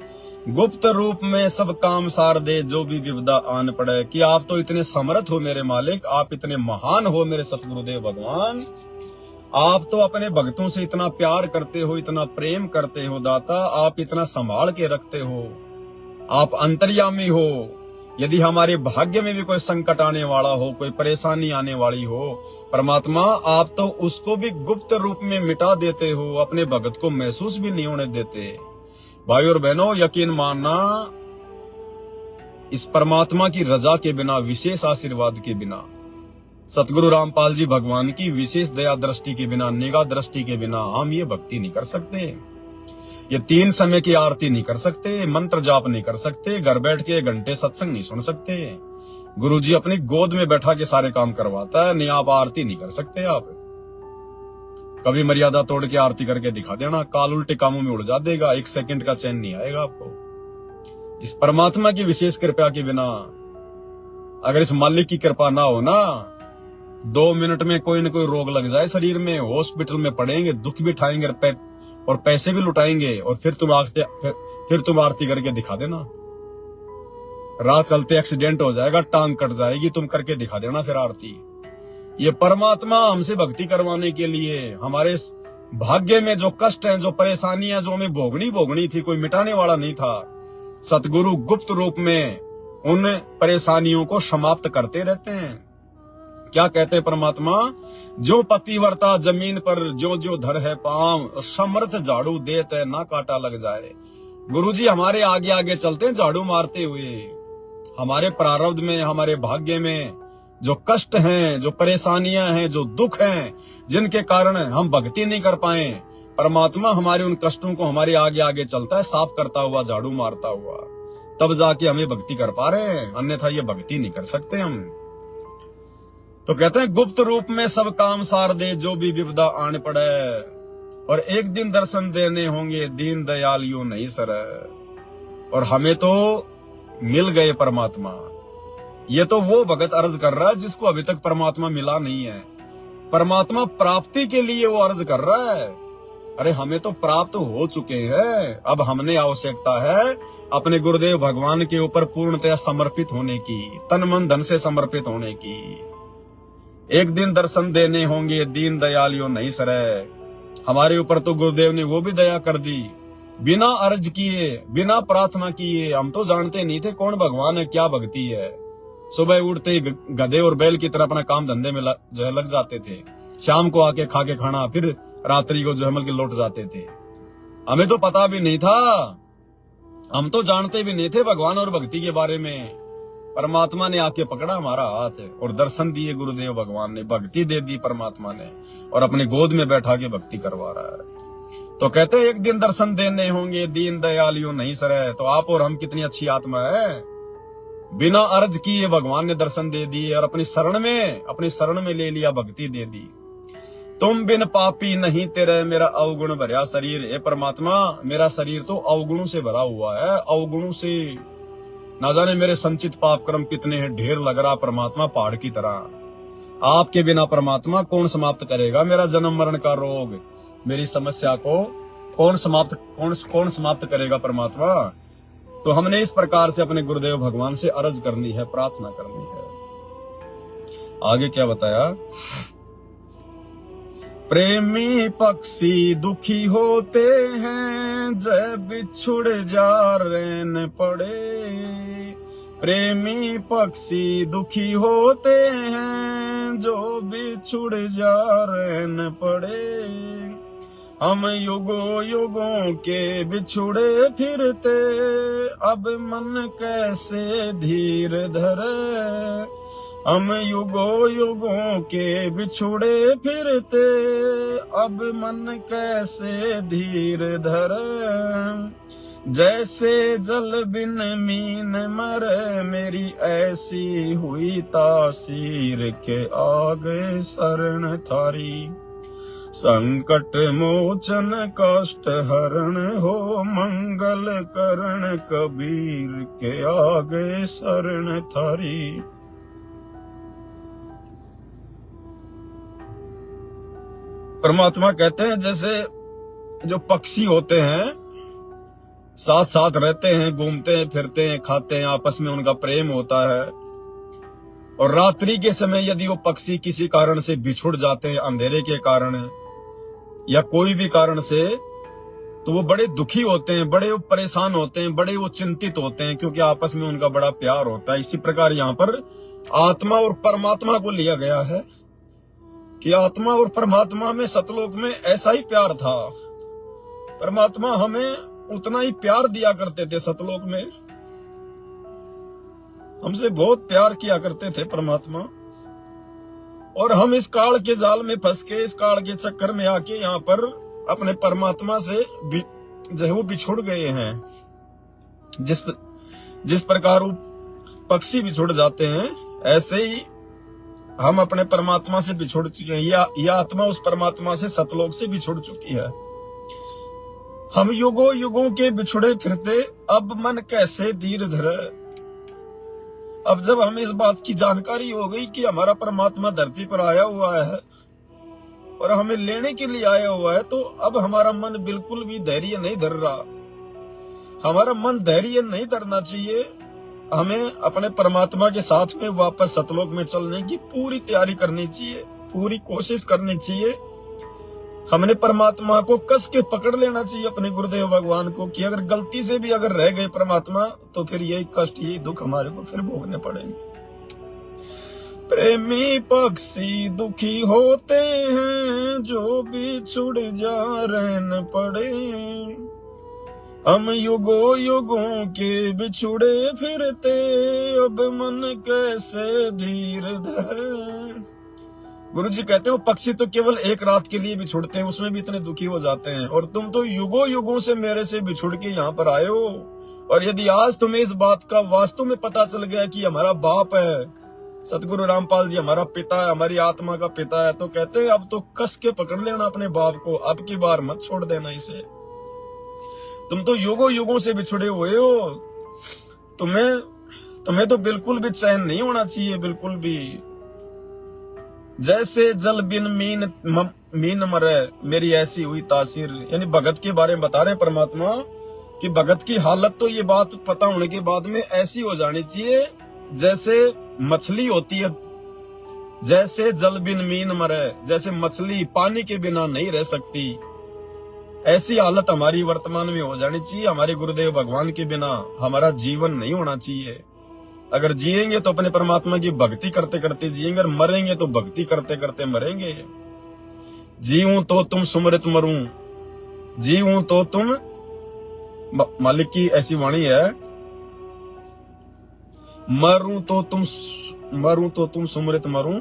गुप्त रूप में सब काम सार दे, जो भी विपदा आन पड़े। कि आप तो इतने समर्थ हो मेरे मालिक, आप इतने महान हो मेरे सतगुरुदेव भगवान। आप तो अपने भक्तों से इतना प्यार करते हो, इतना प्रेम करते हो दाता, आप इतना संभाल के रखते हो, आप अंतर्यामी हो। यदि हमारे भाग्य में भी कोई संकट आने वाला हो, कोई परेशानी आने वाली हो, परमात्मा आप तो उसको भी गुप्त रूप में मिटा देते हो, अपने भगत को महसूस भी नहीं होने देते। भाई और बहनों, यकीन मानना, इस परमात्मा की रजा के बिना, विशेष आशीर्वाद के बिना, सतगुरु रामपाल जी भगवान की विशेष दया दृष्टि के बिना, निगाह दृष्टि के बिना हम ये भक्ति नहीं कर सकते। ये 3 समय की आरती नहीं कर सकते, मंत्र जाप नहीं कर सकते, घर बैठ के घंटे सत्संग नहीं सुन सकते। गुरुजी अपनी गोद में बैठा के सारे काम करवाता है, नहीं आप आरती नहीं कर सकते। आप कभी मर्यादा तोड़ के आरती करके दिखा देना, काल उल्टे कामों में उड़ जा देगा, 1 सेकंड का चैन नहीं आएगा आपको। इस परमात्मा की विशेष कृपा के बिना, अगर इस मालिक की कृपा ना हो ना, 2 मिनट में कोई न कोई रोग लग जाए शरीर में, हॉस्पिटल में पड़ेंगे, दुख भी उठाएंगे और पैसे भी लुटाएंगे, और फिर तुम आरती करके दिखा देना। राह चलते एक्सीडेंट हो जाएगा, टांग कट जाएगी, तुम करके दिखा देना फिर आरती। ये परमात्मा हमसे भक्ति करवाने के लिए, हमारे भाग्य में जो कष्ट हैं, जो परेशानियां जो हमें भोगनी थी, कोई मिटाने वाला नहीं था। सतगुरु गुप्त रूप में उन परेशानियों को समाप्त करते रहते हैं। क्या कहते हैं परमात्मा? जो पतिव्रता जमीन पर जो जो धर है पांव, समर्थ झाड़ू देते ना काटा लग जाए। गुरुजी हमारे आगे आगे चलते हैं झाड़ू मारते हुए। हमारे प्रारब्ध में, हमारे भाग्य में जो कष्ट हैं, जो परेशानियां हैं, जो दुख हैं, जिनके कारण हम भक्ति नहीं कर पाए, परमात्मा हमारे उन कष्टों को हमारे आगे आगे चलता है, साफ करता हुआ, झाड़ू मारता हुआ, तब जाके हमें भक्ति कर पा रहे हैं, अन्यथा ये भक्ति नहीं कर सकते हम। तो कहते हैं गुप्त रूप में सब काम सार दे, जो भी विपदा आन पड़े। और एक दिन दर्शन देने होंगे, दीन दयाल यूं नहीं सर। और हमें तो मिल गए परमात्मा। ये तो वो भगत अर्ज कर रहा है जिसको अभी तक परमात्मा मिला नहीं है। परमात्मा प्राप्ति के लिए वो अर्ज कर रहा है। अरे हमें तो प्राप्त हो चुके हैं, अब हमने आवश्यकता है अपने गुरुदेव भगवान के ऊपर पूर्णतया समर्पित होने की, तन मन धन से समर्पित होने की। एक दिन दर्शन देने होंगे दीन दयालियों नहीं सरे। हमारे ऊपर तो गुरुदेव ने वो भी दया कर दी, बिना अर्ज किए, बिना प्रार्थना किए। हम तो जानते नहीं थे कौन भगवान है, क्या भक्ति है। सुबह उठते ही गधे और बैल की तरह अपना काम धंधे में जो है लग जाते थे। शाम को आके खा के खाना, फिर रात्रि को जो है के लौट जाते थे। हमें तो पता भी नहीं था, हम तो जानते भी नहीं थे भगवान और भक्ति के बारे में। परमात्मा ने आके पकड़ा हमारा हाथ और दर्शन दिए गुरुदेव भगवान ने, भक्ति दे दी परमात्मा ने, और अपने गोद में बैठा के भक्ति करवा रहा है। तो कहते एक दिन दर्शन देने होंगे दीन दयालियों नहीं सरे। तो आप और हम कितनी अच्छी आत्मा है, बिना अर्ज किए भगवान ने दर्शन दे दिए और अपनी शरण में ले लिया, भक्ति दे दी। तुम बिन पापी नहीं तेरे मेरा अवगुण भरा शरीर। हे परमात्मा, मेरा शरीर तो अवगुणों से भरा हुआ है, अवगुणों से। ना जाने मेरे संचित पाप कर्म कितने हैं, ढेर लग रहा परमात्मा पहाड़ की तरह। आपके बिना परमात्मा कौन समाप्त करेगा मेरा जन्म मरण का रोग, मेरी समस्या को कौन समाप्त करेगा परमात्मा। तो हमने इस प्रकार से अपने गुरुदेव भगवान से अर्ज करनी है, प्रार्थना करनी है। आगे क्या बताया, प्रेमी पक्षी दुखी होते हैं जब बिछुड़ जा रैन पड़े। प्रेमी पक्षी दुखी होते हैं जो बिछुड़ जा रैन पड़े। हम युगों युगों के बिछुड़े फिरते, अब मन कैसे धीर धरे। हम युगों युगों के बिछुड़े फिरते, अब मन कैसे धीर धरे। जैसे जल बिन मीन मरे, मेरी ऐसी हुई तासीर के आगे शरण थारी। संकट मोचन कष्ट हरण हो, मंगल करण कबीर के आगे शरण थारी। परमात्मा कहते हैं जैसे जो पक्षी होते हैं, साथ साथ रहते हैं, घूमते हैं, फिरते हैं, खाते हैं, आपस में उनका प्रेम होता है। और रात्रि के समय यदि वो पक्षी किसी कारण से बिछुड़ जाते हैं, अंधेरे के कारण या कोई भी कारण से, तो वो बड़े दुखी होते हैं, बड़े वो परेशान होते हैं, बड़े वो चिंतित होते हैं, क्योंकि आपस में उनका बड़ा प्यार होता है। इसी प्रकार यहाँ पर आत्मा और परमात्मा को लिया गया है कि आत्मा और परमात्मा में सतलोक में ऐसा ही प्यार था। परमात्मा हमें उतना ही प्यार दिया करते थे सतलोक में, हमसे बहुत प्यार किया करते थे परमात्मा। और हम इस काल के जाल में फंस के, इस काल के चक्कर में आके यहाँ पर अपने परमात्मा से जो वो बिछुड़ गए हैं। जिस प्रकार वो पक्षी बिछुड़ जाते हैं, ऐसे ही हम अपने परमात्मा से बिछुड़ चुके हैं। यह आत्मा उस परमात्मा से सतलोक से बिछुड़ चुकी है। हम युगों युगों के बिछुड़े फिरते, अब मन कैसे धीर धरे। अब जब हमें इस बात की जानकारी हो गई कि हमारा परमात्मा धरती पर आया हुआ है और हमें लेने के लिए आया हुआ है, तो अब हमारा मन बिल्कुल भी धैर्य नहीं धर रहा। हमारा मन धैर्य नहीं धरना चाहिए। हमें अपने परमात्मा के साथ में वापस सतलोक में चलने की पूरी तैयारी करनी चाहिए, पूरी कोशिश करनी चाहिए। हमने परमात्मा को कस के पकड़ लेना चाहिए, अपने गुरुदेव भगवान को, कि अगर गलती से भी अगर रह गए परमात्मा, तो फिर यही कष्ट, यही दुख हमारे को फिर भोगने पड़ेंगे। प्रेमी पक्षी दुखी होते हैं जो बिछुड़ जा रैन पड़े। हम युगों युगों के बिछुड़े फिरते, अब मन कैसे धीर धरे। गुरु जी कहते हो पक्षी तो केवल एक रात के लिए बिछुड़ते हैं, उसमें भी इतने दुखी हो जाते हैं, और तुम तो युगों युगों से मेरे से बिछुड़ के यहाँ पर आए हो। और यदि आज तुम्हें इस बात का वास्तव में पता चल गया कि हमारा बाप है, सतगुरु रामपाल जी हमारा पिता है, हमारी आत्मा का पिता है, तो कहते हैं अब तो कस के पकड़ लेना अपने बाप को, अब की बार मत छोड़ देना इसे। तुम तो युगों युगों से बिछुड़े हुए हो, तुम्हें तो बिल्कुल भी चैन नहीं होना चाहिए, बिल्कुल भी। जैसे जल बिन मीन मरे मेरी ऐसी हुई तासीर। यानी भगत के बारे में बता रहे हैं परमात्मा कि भगत की हालत तो ये बात पता होने के बाद में ऐसी हो जानी चाहिए जैसे मछली होती है, जैसे जल बिन मीन मरे, जैसे मछली पानी के बिना नहीं रह सकती, ऐसी हालत हमारी वर्तमान में हो जानी चाहिए। हमारे गुरुदेव भगवान के बिना हमारा जीवन नहीं होना चाहिए। अगर जिएंगे तो अपने परमात्मा की भक्ति करते करते जिएंगे, और मरेंगे तो भक्ति करते करते मरेंगे। जीऊं तो तुम सुमरित मरूं, जीऊं तो तुम, मालिक की ऐसी वाणी है, मरूं तो तुम सुमरित मरूं,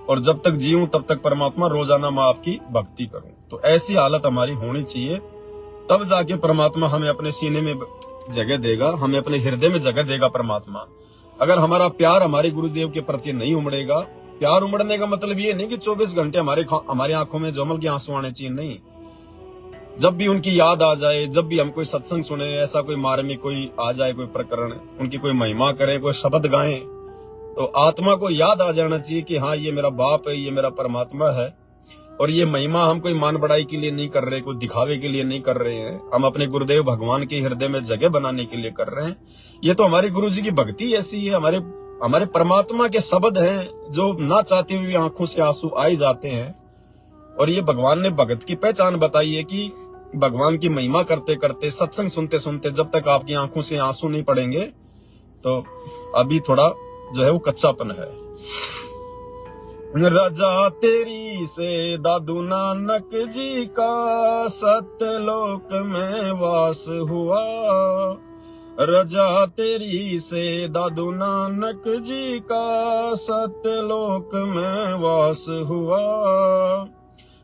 और जब तक जीऊं तब तक परमात्मा रोजाना मैं आपकी भक्ति करूं। तो ऐसी हालत हमारी होनी चाहिए, तब जाके परमात्मा हमें अपने सीने में जगह देगा, हमें अपने हृदय में जगह देगा परमात्मा। अगर हमारा प्यार हमारे गुरुदेव के प्रति नहीं उमड़ेगा, प्यार उमड़ने का मतलब ये नहीं कि 24 घंटे हमारी आंखों में जोमल के आंसू आने चाहिए, नहीं। जब भी उनकी याद आ जाए, जब भी हम कोई सत्संग सुने, ऐसा कोई मार्मिक कोई आ जाए, कोई प्रकरण, उनकी कोई महिमा करें, कोई शब्द गाएं, तो आत्मा को याद आ जाना चाहिए कि हाँ ये मेरा बाप है, ये मेरा परमात्मा है। और ये महिमा हम कोई मान बढ़ाई के लिए नहीं कर रहे, कोई दिखावे के लिए नहीं कर रहे हैं, हम अपने गुरुदेव भगवान के हृदय में जगह बनाने के लिए कर रहे हैं। ये तो हमारे गुरु जी की भक्ति ऐसी है, हमारे परमात्मा के शब्द हैं जो ना चाहते हुए आंखों से आंसू आ ही जाते हैं। और ये भगवान ने भगत की पहचान बताई है कि भगवान की महिमा करते करते, सत्संग सुनते सुनते जब तक आपकी आंखों से आंसू नहीं पड़ेंगे, तो अभी थोड़ा जो है वो कच्चापन है। रजा तेरी से दादू नानक जी का सत्यलोक में वास हुआ, रजा तेरी से दादू नानक जी का सत्यलोक में वास हुआ।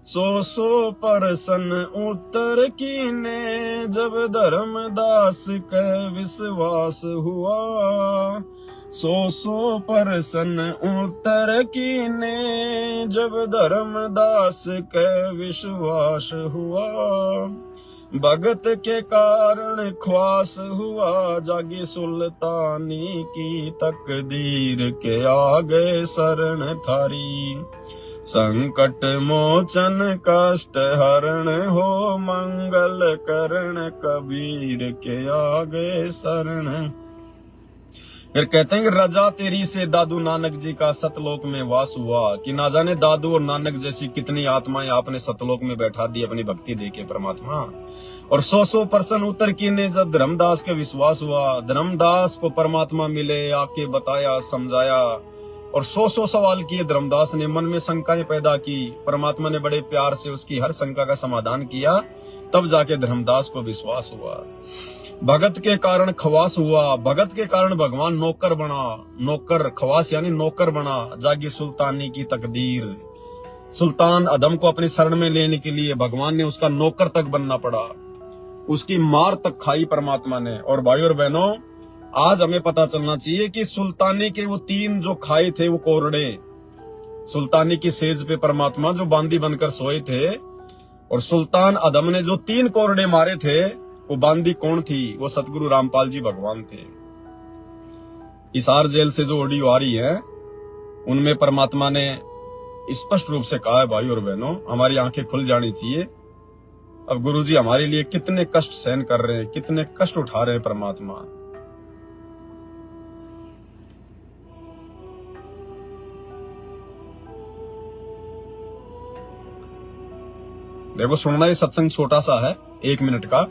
100 परसन उत्तर कीने जब धर्मदास के विश्वास हुआ, 100 परसन उत्तर कीने जब धर्मदास के विश्वास हुआ। भगत के कारण ख्वास हुआ, जागी सुल्तानी की तकदीर के आगे शरण थारी। संकट मोचन कष्ट हरण हो, मंगल करण कबीर के आगे शरण। फिर कहते हैं कि रजा तेरी से दादू नानक जी का सतलोक में वास हुआ, कि ना जाने दादू और नानक जैसी कितनी आत्माएं आपने सतलोक में बैठा दी अपनी भक्ति देके परमात्मा। और 100 परसन उत्तर कीने जब धर्मदास के विश्वास हुआ, धर्मदास को परमात्मा मिले, आके बताया समझाया, और 100 सवाल किए धर्मदास ने, मन में शंकाएं पैदा की, परमात्मा ने बड़े प्यार से उसकी हर शंका का समाधान किया, तब जाके धर्मदास को विश्वास हुआ। भगत के कारण खवास हुआ, भगत के कारण भगवान नौकर बना, नौकर खवास यानी नौकर बना, जागी सुल्तानी की तकदीर। सुल्तान अदम को अपनी शरण में लेने के लिए भगवान ने उसका नौकर तक बनना पड़ा, उसकी मार तक खाई परमात्मा ने। और भाई और बहनों, आज हमें पता चलना चाहिए कि सुल्तानी के वो 3 जो खाए थे वो कोरड़े, सुल्तानी की सेज पे परमात्मा जो बांदी बनकर सोए थे, और सुल्तान अदम ने जो 3 कोरड़े मारे थे, वो बांदी कौन थी? वो सतगुरु रामपाल जी भगवान थे। हिसार जेल से जो ऑडियो आ रही है, उनमें परमात्मा ने स्पष्ट रूप से कहा है, भाई और बहनों, हमारी आंखें खुल जानी चाहिए। अब गुरुजी हमारे लिए कितने कष्ट सहन कर रहे हैं, कितने कष्ट उठा रहे हैं परमात्मा। देखो, सुनना ये सत्संग छोटा सा है, 1 मिनट का,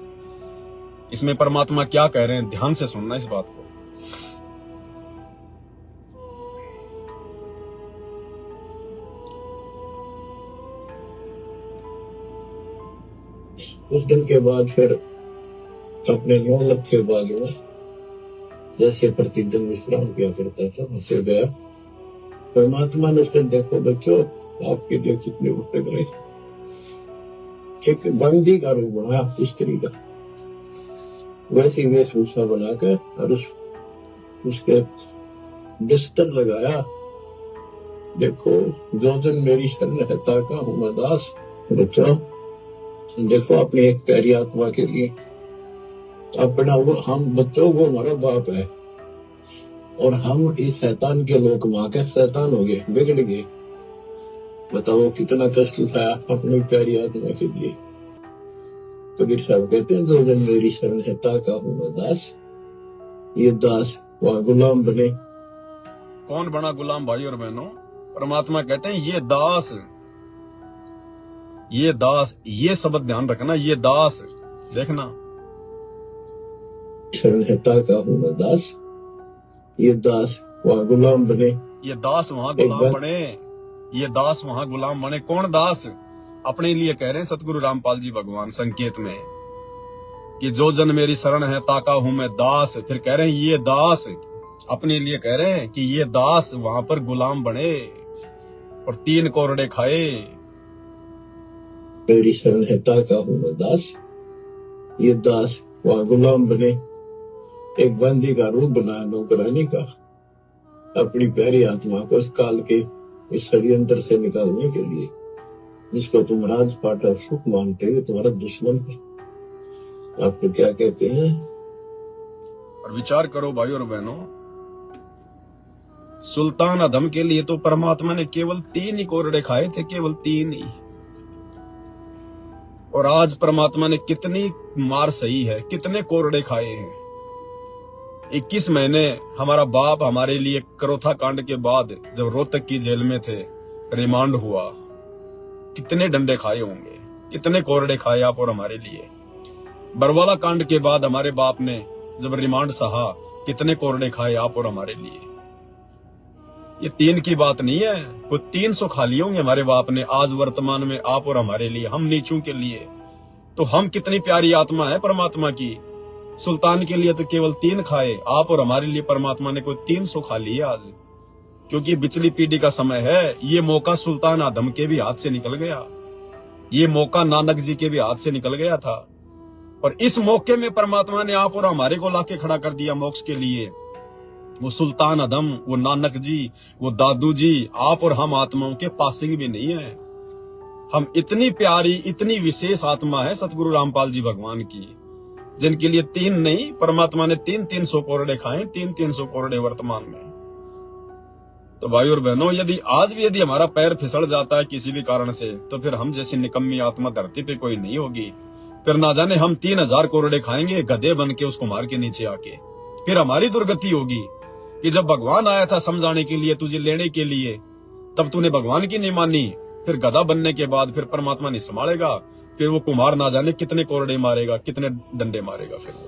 इसमें परमात्मा क्या कह रहे हैं, ध्यान से सुनना इस बात को। उस दिन के बाद फिर अपने 9 लाख के बाद वो जैसे प्रतिदिन विश्राम किया करता था, उससे गया। परमात्मा ने उसने, देखो बच्चों, आपके लिए कितने उठक रहे, एक बंदी का रूप बनाया, स्त्री का, वैसी वेशभूषा बनाकर, और उसके बिस्तर लगाया। देखो, जो दिन मेरी शरण है ताका हूं मैं दास। बच्चों देखो, अपनी एक प्यारी आत्मा के लिए अपना वो, हम बच्चों वो हमारा बाप है, और हम इस शैतान के लोक में आकर शैतान हो गए, बिगड़ गए। बताओ कितना कष्ट उठाया अपनी प्यारी आत्मा के लिए। कबीर साहब कहते हैं, जो जन मेरी शरण है ताका हूं मैं दास। ये दास वहां गुलाम बने। कौन बना गुलाम भाई और बहनों? परमात्मा कहते हैं ये दास, ये शब्द ध्यान रखना, ये दास। देखना, शरण है ताका हूं मैं दास। ये दास वहां गुलाम बने। ये दास वहां गुलाम बने, ये दास वहां गुलाम बने। कौन दास? अपने लिए कह रहे हैं सतगुरु रामपाल जी भगवान संकेत में कि जो जन मेरी शरण है ताका हूं मैं दास। फिर कह रहे हैं ये दास, अपने लिए कह रहे हैं कि ये दास वहां पर गुलाम बने और 3 कोरड़े खाए। मेरी शरण है ताका हूं मैं दास। ये दास वहां गुलाम बने। एक बंदी का रूप बनाया नौकरानी का, अपनी प्यारी आत्मा को इस काल के इस षड्यंत्र से निकालने के लिए, जिसको तुम राजपाट और सुख मानते हो, तुम्हारा दुश्मन है। आपको क्या कहते हैं? और विचार करो भाई और बहनों, सुल्तान अदम के लिए तो परमात्मा ने केवल 3 ही कोरड़े खाए थे, केवल 3 ही। और आज परमात्मा ने कितनी मार सही है, कितने कोरड़े खाए हैं। 21 महीने हमारा बाप हमारे लिए करोथा कांड के बाद जब रोहतक की जेल में थे, रिमांड हुआ, कितने डंडे खाए होंगे, कितने कोरड़े खाए आप और हमारे लिए। बरवाला कांड के बाद हमारे बाप ने जब रिमांड सहा, कितने कोरड़े खाए आप और हमारे लिए। ये 3 की बात नहीं है, वो 300 खा लिए होंगे हमारे बाप ने आज वर्तमान में आप और हमारे लिए, हम नीचों के लिए। तो हम कितनी प्यारी आत्मा है परमात्मा की। सुल्तान के लिए तो केवल 3 खाए, आप और हमारे लिए परमात्मा ने कोई 300 खा लिए आज। क्योंकि बिचली पीढ़ी का समय है। ये मौका सुल्तान आदम के भी हाथ से निकल गया, ये मौका नानक जी के भी हाथ से निकल गया था। और इस मौके में परमात्मा ने आप और हमारे को लाके खड़ा कर दिया मोक्ष के लिए। वो सुल्तान आदम, वो नानक जी, वो दादू जी, आप और हम आत्माओं के पासिंग भी नहीं है। हम इतनी प्यारी, इतनी विशेष आत्मा है सतगुरु रामपाल जी भगवान की, जिनके लिए 3 नहीं, परमात्मा ने 300 कोरड़े खाए, 300 कोरड़े वर्तमान में। तो भाई और बहनों, यदि हमारा पैर फिसल जाता है किसी भी कारण से, तो फिर हम जैसी निकम्मी आत्मा धरती पे कोई नहीं होगी। फिर ना जाने हम 3000 कोरड़े खाएंगे गधे बन के उसको मार के नीचे आके, फिर हमारी दुर्गति होगी कि जब भगवान आया था समझाने के लिए, तुझे लेने के लिए, तब तूने भगवान की नहीं मानी। फिर गधा बनने के बाद फिर परमात्मा नहीं संभालेगा, फिर वो कुमार ना जाने कितने कोरड़े मारेगा, कितने डंडे मारेगा फिर वो।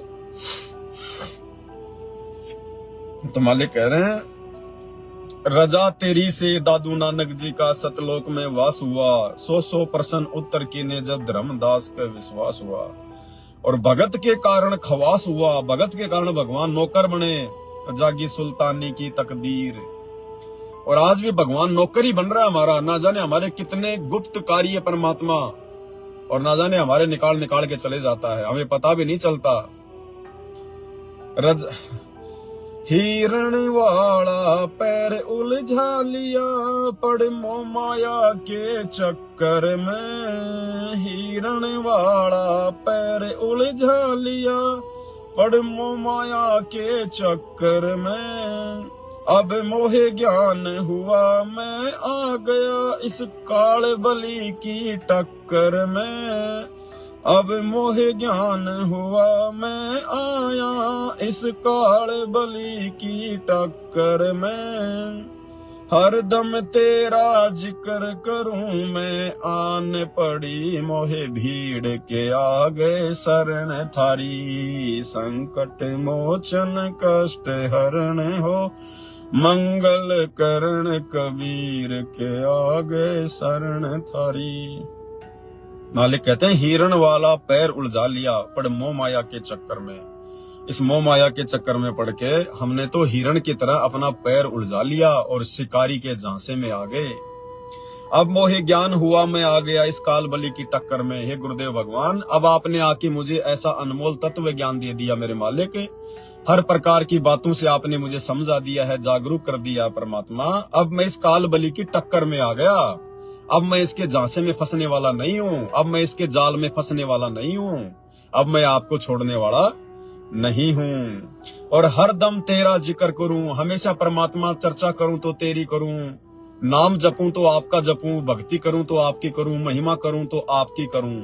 तो मालिक कह रहे हैं, रजा तेरी से दादू नानक जी का सतलोक में वास हुआ, 100 प्रश्न उत्तर कीने जब धर्मदास का विश्वास हुआ। और भगत के कारण खवास हुआ, भगत के कारण भगवान नौकर बने, जागी सुल्तानी की तकदीर। और आज भी भगवान नौकर ही बन रहा है हमारा। ना जाने हमारे कितने गुप्त कार्य परमात्मा, और ना जाने हमारे निकाल के चले जाता है, हमें पता भी नहीं चलता। हिरण वाला पैर उलझा लिया, पड़ मोह माया के चक्कर में। हिरण वाला पैर उलझा लिया, पड़ मोह माया के चक्कर में। अब मोहे ज्ञान हुआ मैं आ गया इस काल बलि की टक्कर में। अब मोहे ज्ञान हुआ मैं आया इस काल बलि की टक्कर में। हर दम तेरा जिक्र करूं मैं, आन पड़ी मोहे भीड़ के आगे शरण थारी। संकट मोचन कष्ट हरण हो, मंगल करण कबीर के आगे शरण थारी। मालिक कहते हैं, हिरण वाला पैर उलझा लिया, पड़ मोह माया के चक्कर में। इस मोह माया के चक्कर में पड़ के हमने तो हिरण की तरह अपना पैर उलझा लिया और शिकारी के झांसे में आ गए। अब मोहे ज्ञान हुआ मैं आ गया इस काल बलि की टक्कर में। हे गुरुदेव भगवान, अब आपने आके मुझे ऐसा अनमोल तत्व ज्ञान दे दिया मेरे मालिक। हर प्रकार की बातों से आपने मुझे समझा दिया है, जागरूक कर दिया परमात्मा। अब मैं इस काल बलि की टक्कर में आ गया। अब मैं इसके झांसे में फंसने वाला नहीं हूँ, अब मैं इसके जाल में फंसने वाला नहीं हूँ, अब मैं आपको छोड़ने वाला नहीं हूँ। और हर दम तेरा जिक्र करूं, हमेशा परमात्मा चर्चा करूं तो तेरी करूं। नाम जपूं तो आपका जपूं, भक्ति करूं तो आपकी करूं, महिमा करूं तो आपकी करूं,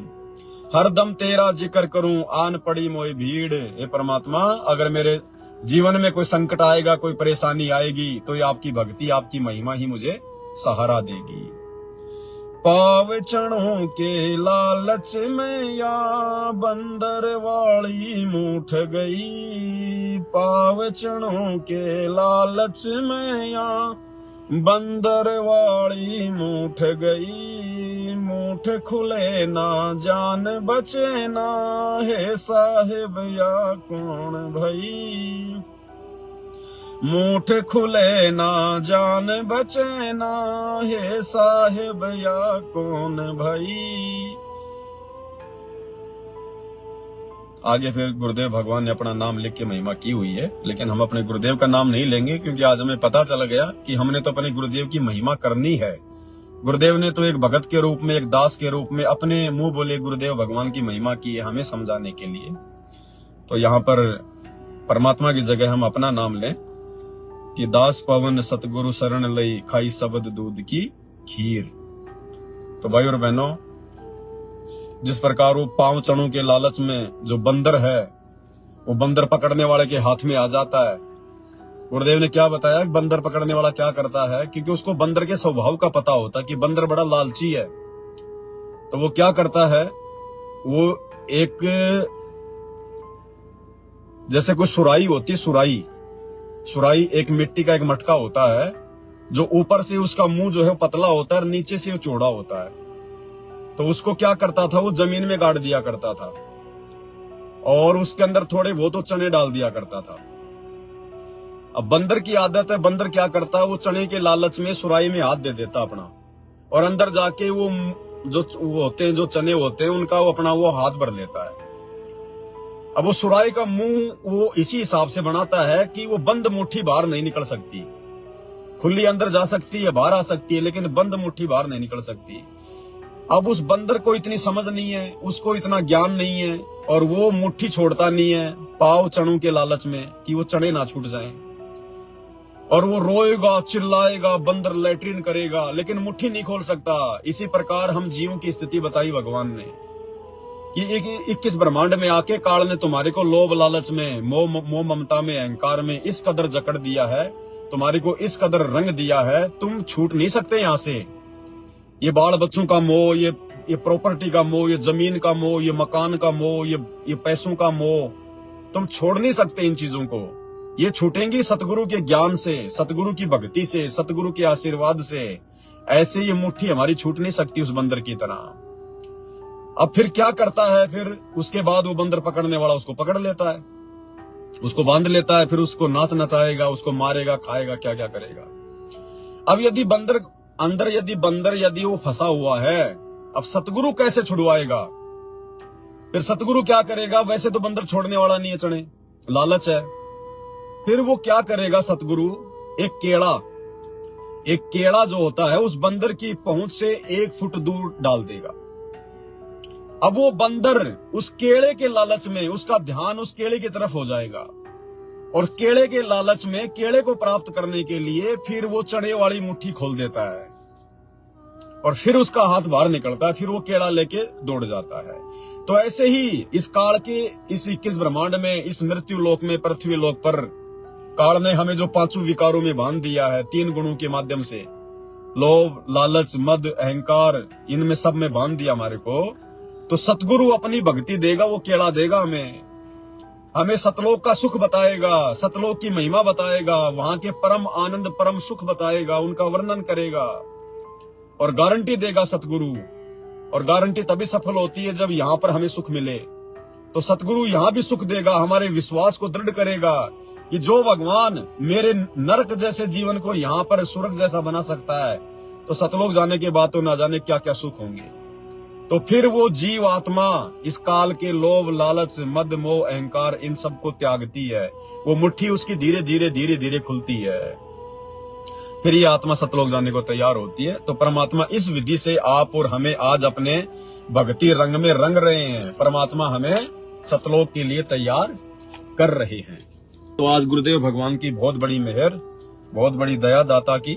हर दम तेरा जिक्र करूं, आन पड़ी मोई भीड़। हे परमात्मा, अगर मेरे जीवन में कोई संकट आएगा, कोई परेशानी आएगी, तो ये आपकी भक्ति, आपकी महिमा ही मुझे सहारा देगी। पाव चढ़ों के लालच में या बंदर वाली मूठ गई, पाव चढ़ों के लालच में या बंदर वाली मूठ गई, मूठ खुले ना जान बचे ना, हे साहिब या कौन भई, मूठ खुले ना जान बचे ना, हे साहिब या कौन भई। आगे फिर गुरुदेव भगवान ने अपना नाम लिख के महिमा की हुई है, लेकिन हम अपने गुरुदेव का नाम नहीं लेंगे, क्योंकि आज हमें पता चल गया कि हमने तो अपने गुरुदेव की महिमा करनी है। गुरुदेव ने तो एक भगत के रूप में, एक दास के रूप में अपने मुंह बोले गुरुदेव भगवान की महिमा की है, हमें समझाने के लिए। तो यहाँ पर परमात्मा की जगह हम अपना नाम लें कि दास पवन सतगुरु शरण लई, खाई शब्द दूध की खीर। तो भाई और बहनों, जिस प्रकार वो पांव चढ़ों के लालच में जो बंदर है, वो बंदर पकड़ने वाले के हाथ में आ जाता है। गुरुदेव ने क्या बताया, बंदर पकड़ने वाला क्या करता है, क्योंकि उसको बंदर के स्वभाव का पता होता है कि बंदर बड़ा लालची है। तो वो क्या करता है, वो एक जैसे कोई सुराही होती है, सुराही एक मिट्टी का एक मटका होता है, जो ऊपर से उसका मुंह जो है पतला होता है और नीचे से वो चौड़ा होता है। तो उसको क्या करता था, वो जमीन में गाड़ दिया करता था और उसके अंदर थोड़े बहुत तो चने डाल दिया करता था। अब बंदर की आदत है, बंदर क्या करता है, वो चने के लालच में सुराही में हाथ दे देता अपना, और अंदर जाके वो जो होते हैं, जो चने होते हैं, उनका वो अपना वो हाथ भर लेता है। अब वो सुराही का मुंह वो इसी हिसाब से बनाता है कि वो बंद मुट्ठी बाहर नहीं निकल सकती, खुली अंदर जा सकती है, बाहर आ सकती है, लेकिन बंद मुट्ठी बाहर नहीं निकल सकती। अब उस बंदर को इतनी समझ नहीं है, उसको इतना ज्ञान नहीं है, और वो मुट्ठी छोड़ता नहीं है पाव चनों के लालच में कि वो चने ना छूट जाएं। और वो रोएगा, चिल्लाएगा, बंदर लैट्रिन करेगा, लेकिन मुट्ठी नहीं खोल सकता। इसी प्रकार हम जीवों की स्थिति बताई भगवान ने कि 21 ब्रह्मांड में आके काल ने तुम्हारे को लोभ लालच में, मोह ममता में, अहंकार में इस कदर जकड़ दिया है, तुम्हारे को इस कदर रंग दिया है, तुम छूट नहीं सकते यहां से। ये बाल बच्चों का मोह, ये प्रॉपर्टी का मोह, ये जमीन का मोह, ये मकान का मोह, ये पैसों का मोह, तुम छोड़ नहीं सकते इन चीजों को। ये छूटेंगी सतगुरु के ज्ञान से, सतगुरु की भक्ति से, सतगुरु के आशीर्वाद से। ऐसे ये मुट्ठी हमारी छूट नहीं सकती उस बंदर की तरह। अब फिर क्या करता है, फिर उसके बाद वो बंदर पकड़ने वाला उसको पकड़ लेता है, उसको बांध लेता है, फिर उसको नाच नचाएगा, उसको मारेगा, खाएगा, क्या क्या करेगा। अब यदि बंदर यदि वो फंसा हुआ है, अब सतगुरु कैसे छुड़वाएगा। फिर सतगुरु क्या करेगा, वैसे तो बंदर छोड़ने वाला नहीं है, चढ़े लालच है। फिर वो क्या करेगा सतगुरु, एक केड़ा जो होता है उस बंदर की पहुंच से 1 फुट दूर डाल देगा। अब वो बंदर उस केड़े के लालच में, उसका ध्यान उस केड़े की तरफ हो जाएगा, और केड़े के लालच में केड़े को प्राप्त करने के लिए फिर वो चढ़े वाली मुट्ठी खोल देता है, और फिर उसका हाथ बाहर निकलता है, फिर वो केड़ा लेके दौड़ जाता है। तो ऐसे ही इस काल के, इस 21 ब्रह्मांड में, इस मृत्यु लोक में, पृथ्वी लोक पर काल ने हमें जो 5 विकारों में बांध दिया है, 3 गुणों के माध्यम से, लोभ, लालच, मद, अहंकार, इनमें सब में बांध दिया हमारे को। तो सतगुरु अपनी भक्ति देगा, वो केड़ा देगा हमें सतलोक का सुख बताएगा, सतलोक की महिमा बताएगा, वहां के परम आनंद, परम सुख बताएगा, उनका वर्णन करेगा और गारंटी देगा सतगुरु। और गारंटी तभी सफल होती है जब यहाँ पर हमें सुख मिले। तो सतगुरु यहाँ भी सुख देगा, हमारे विश्वास को दृढ़ करेगा कि जो भगवान मेरे नरक जैसे जीवन को यहाँ पर स्वर्ग जैसा बना सकता है, तो सतलोक जाने के बाद तो ना जाने क्या क्या सुख होंगे। तो फिर वो जीव आत्मा इस काल के लोभ, लालच, मद, मोह, अहंकार, इन सब को त्यागती है। वो मुट्ठी उसकी धीरे धीरे खुलती है, फिर ये आत्मा सतलोक जाने को तैयार होती है। तो परमात्मा इस विधि से आप और हमें आज अपने भक्ति रंग में रंग रहे हैं। परमात्मा हमें सतलोक के लिए तैयार कर रहे हैं। तो आज गुरुदेव भगवान की बहुत बड़ी मेहर, बहुत बड़ी दया दाता की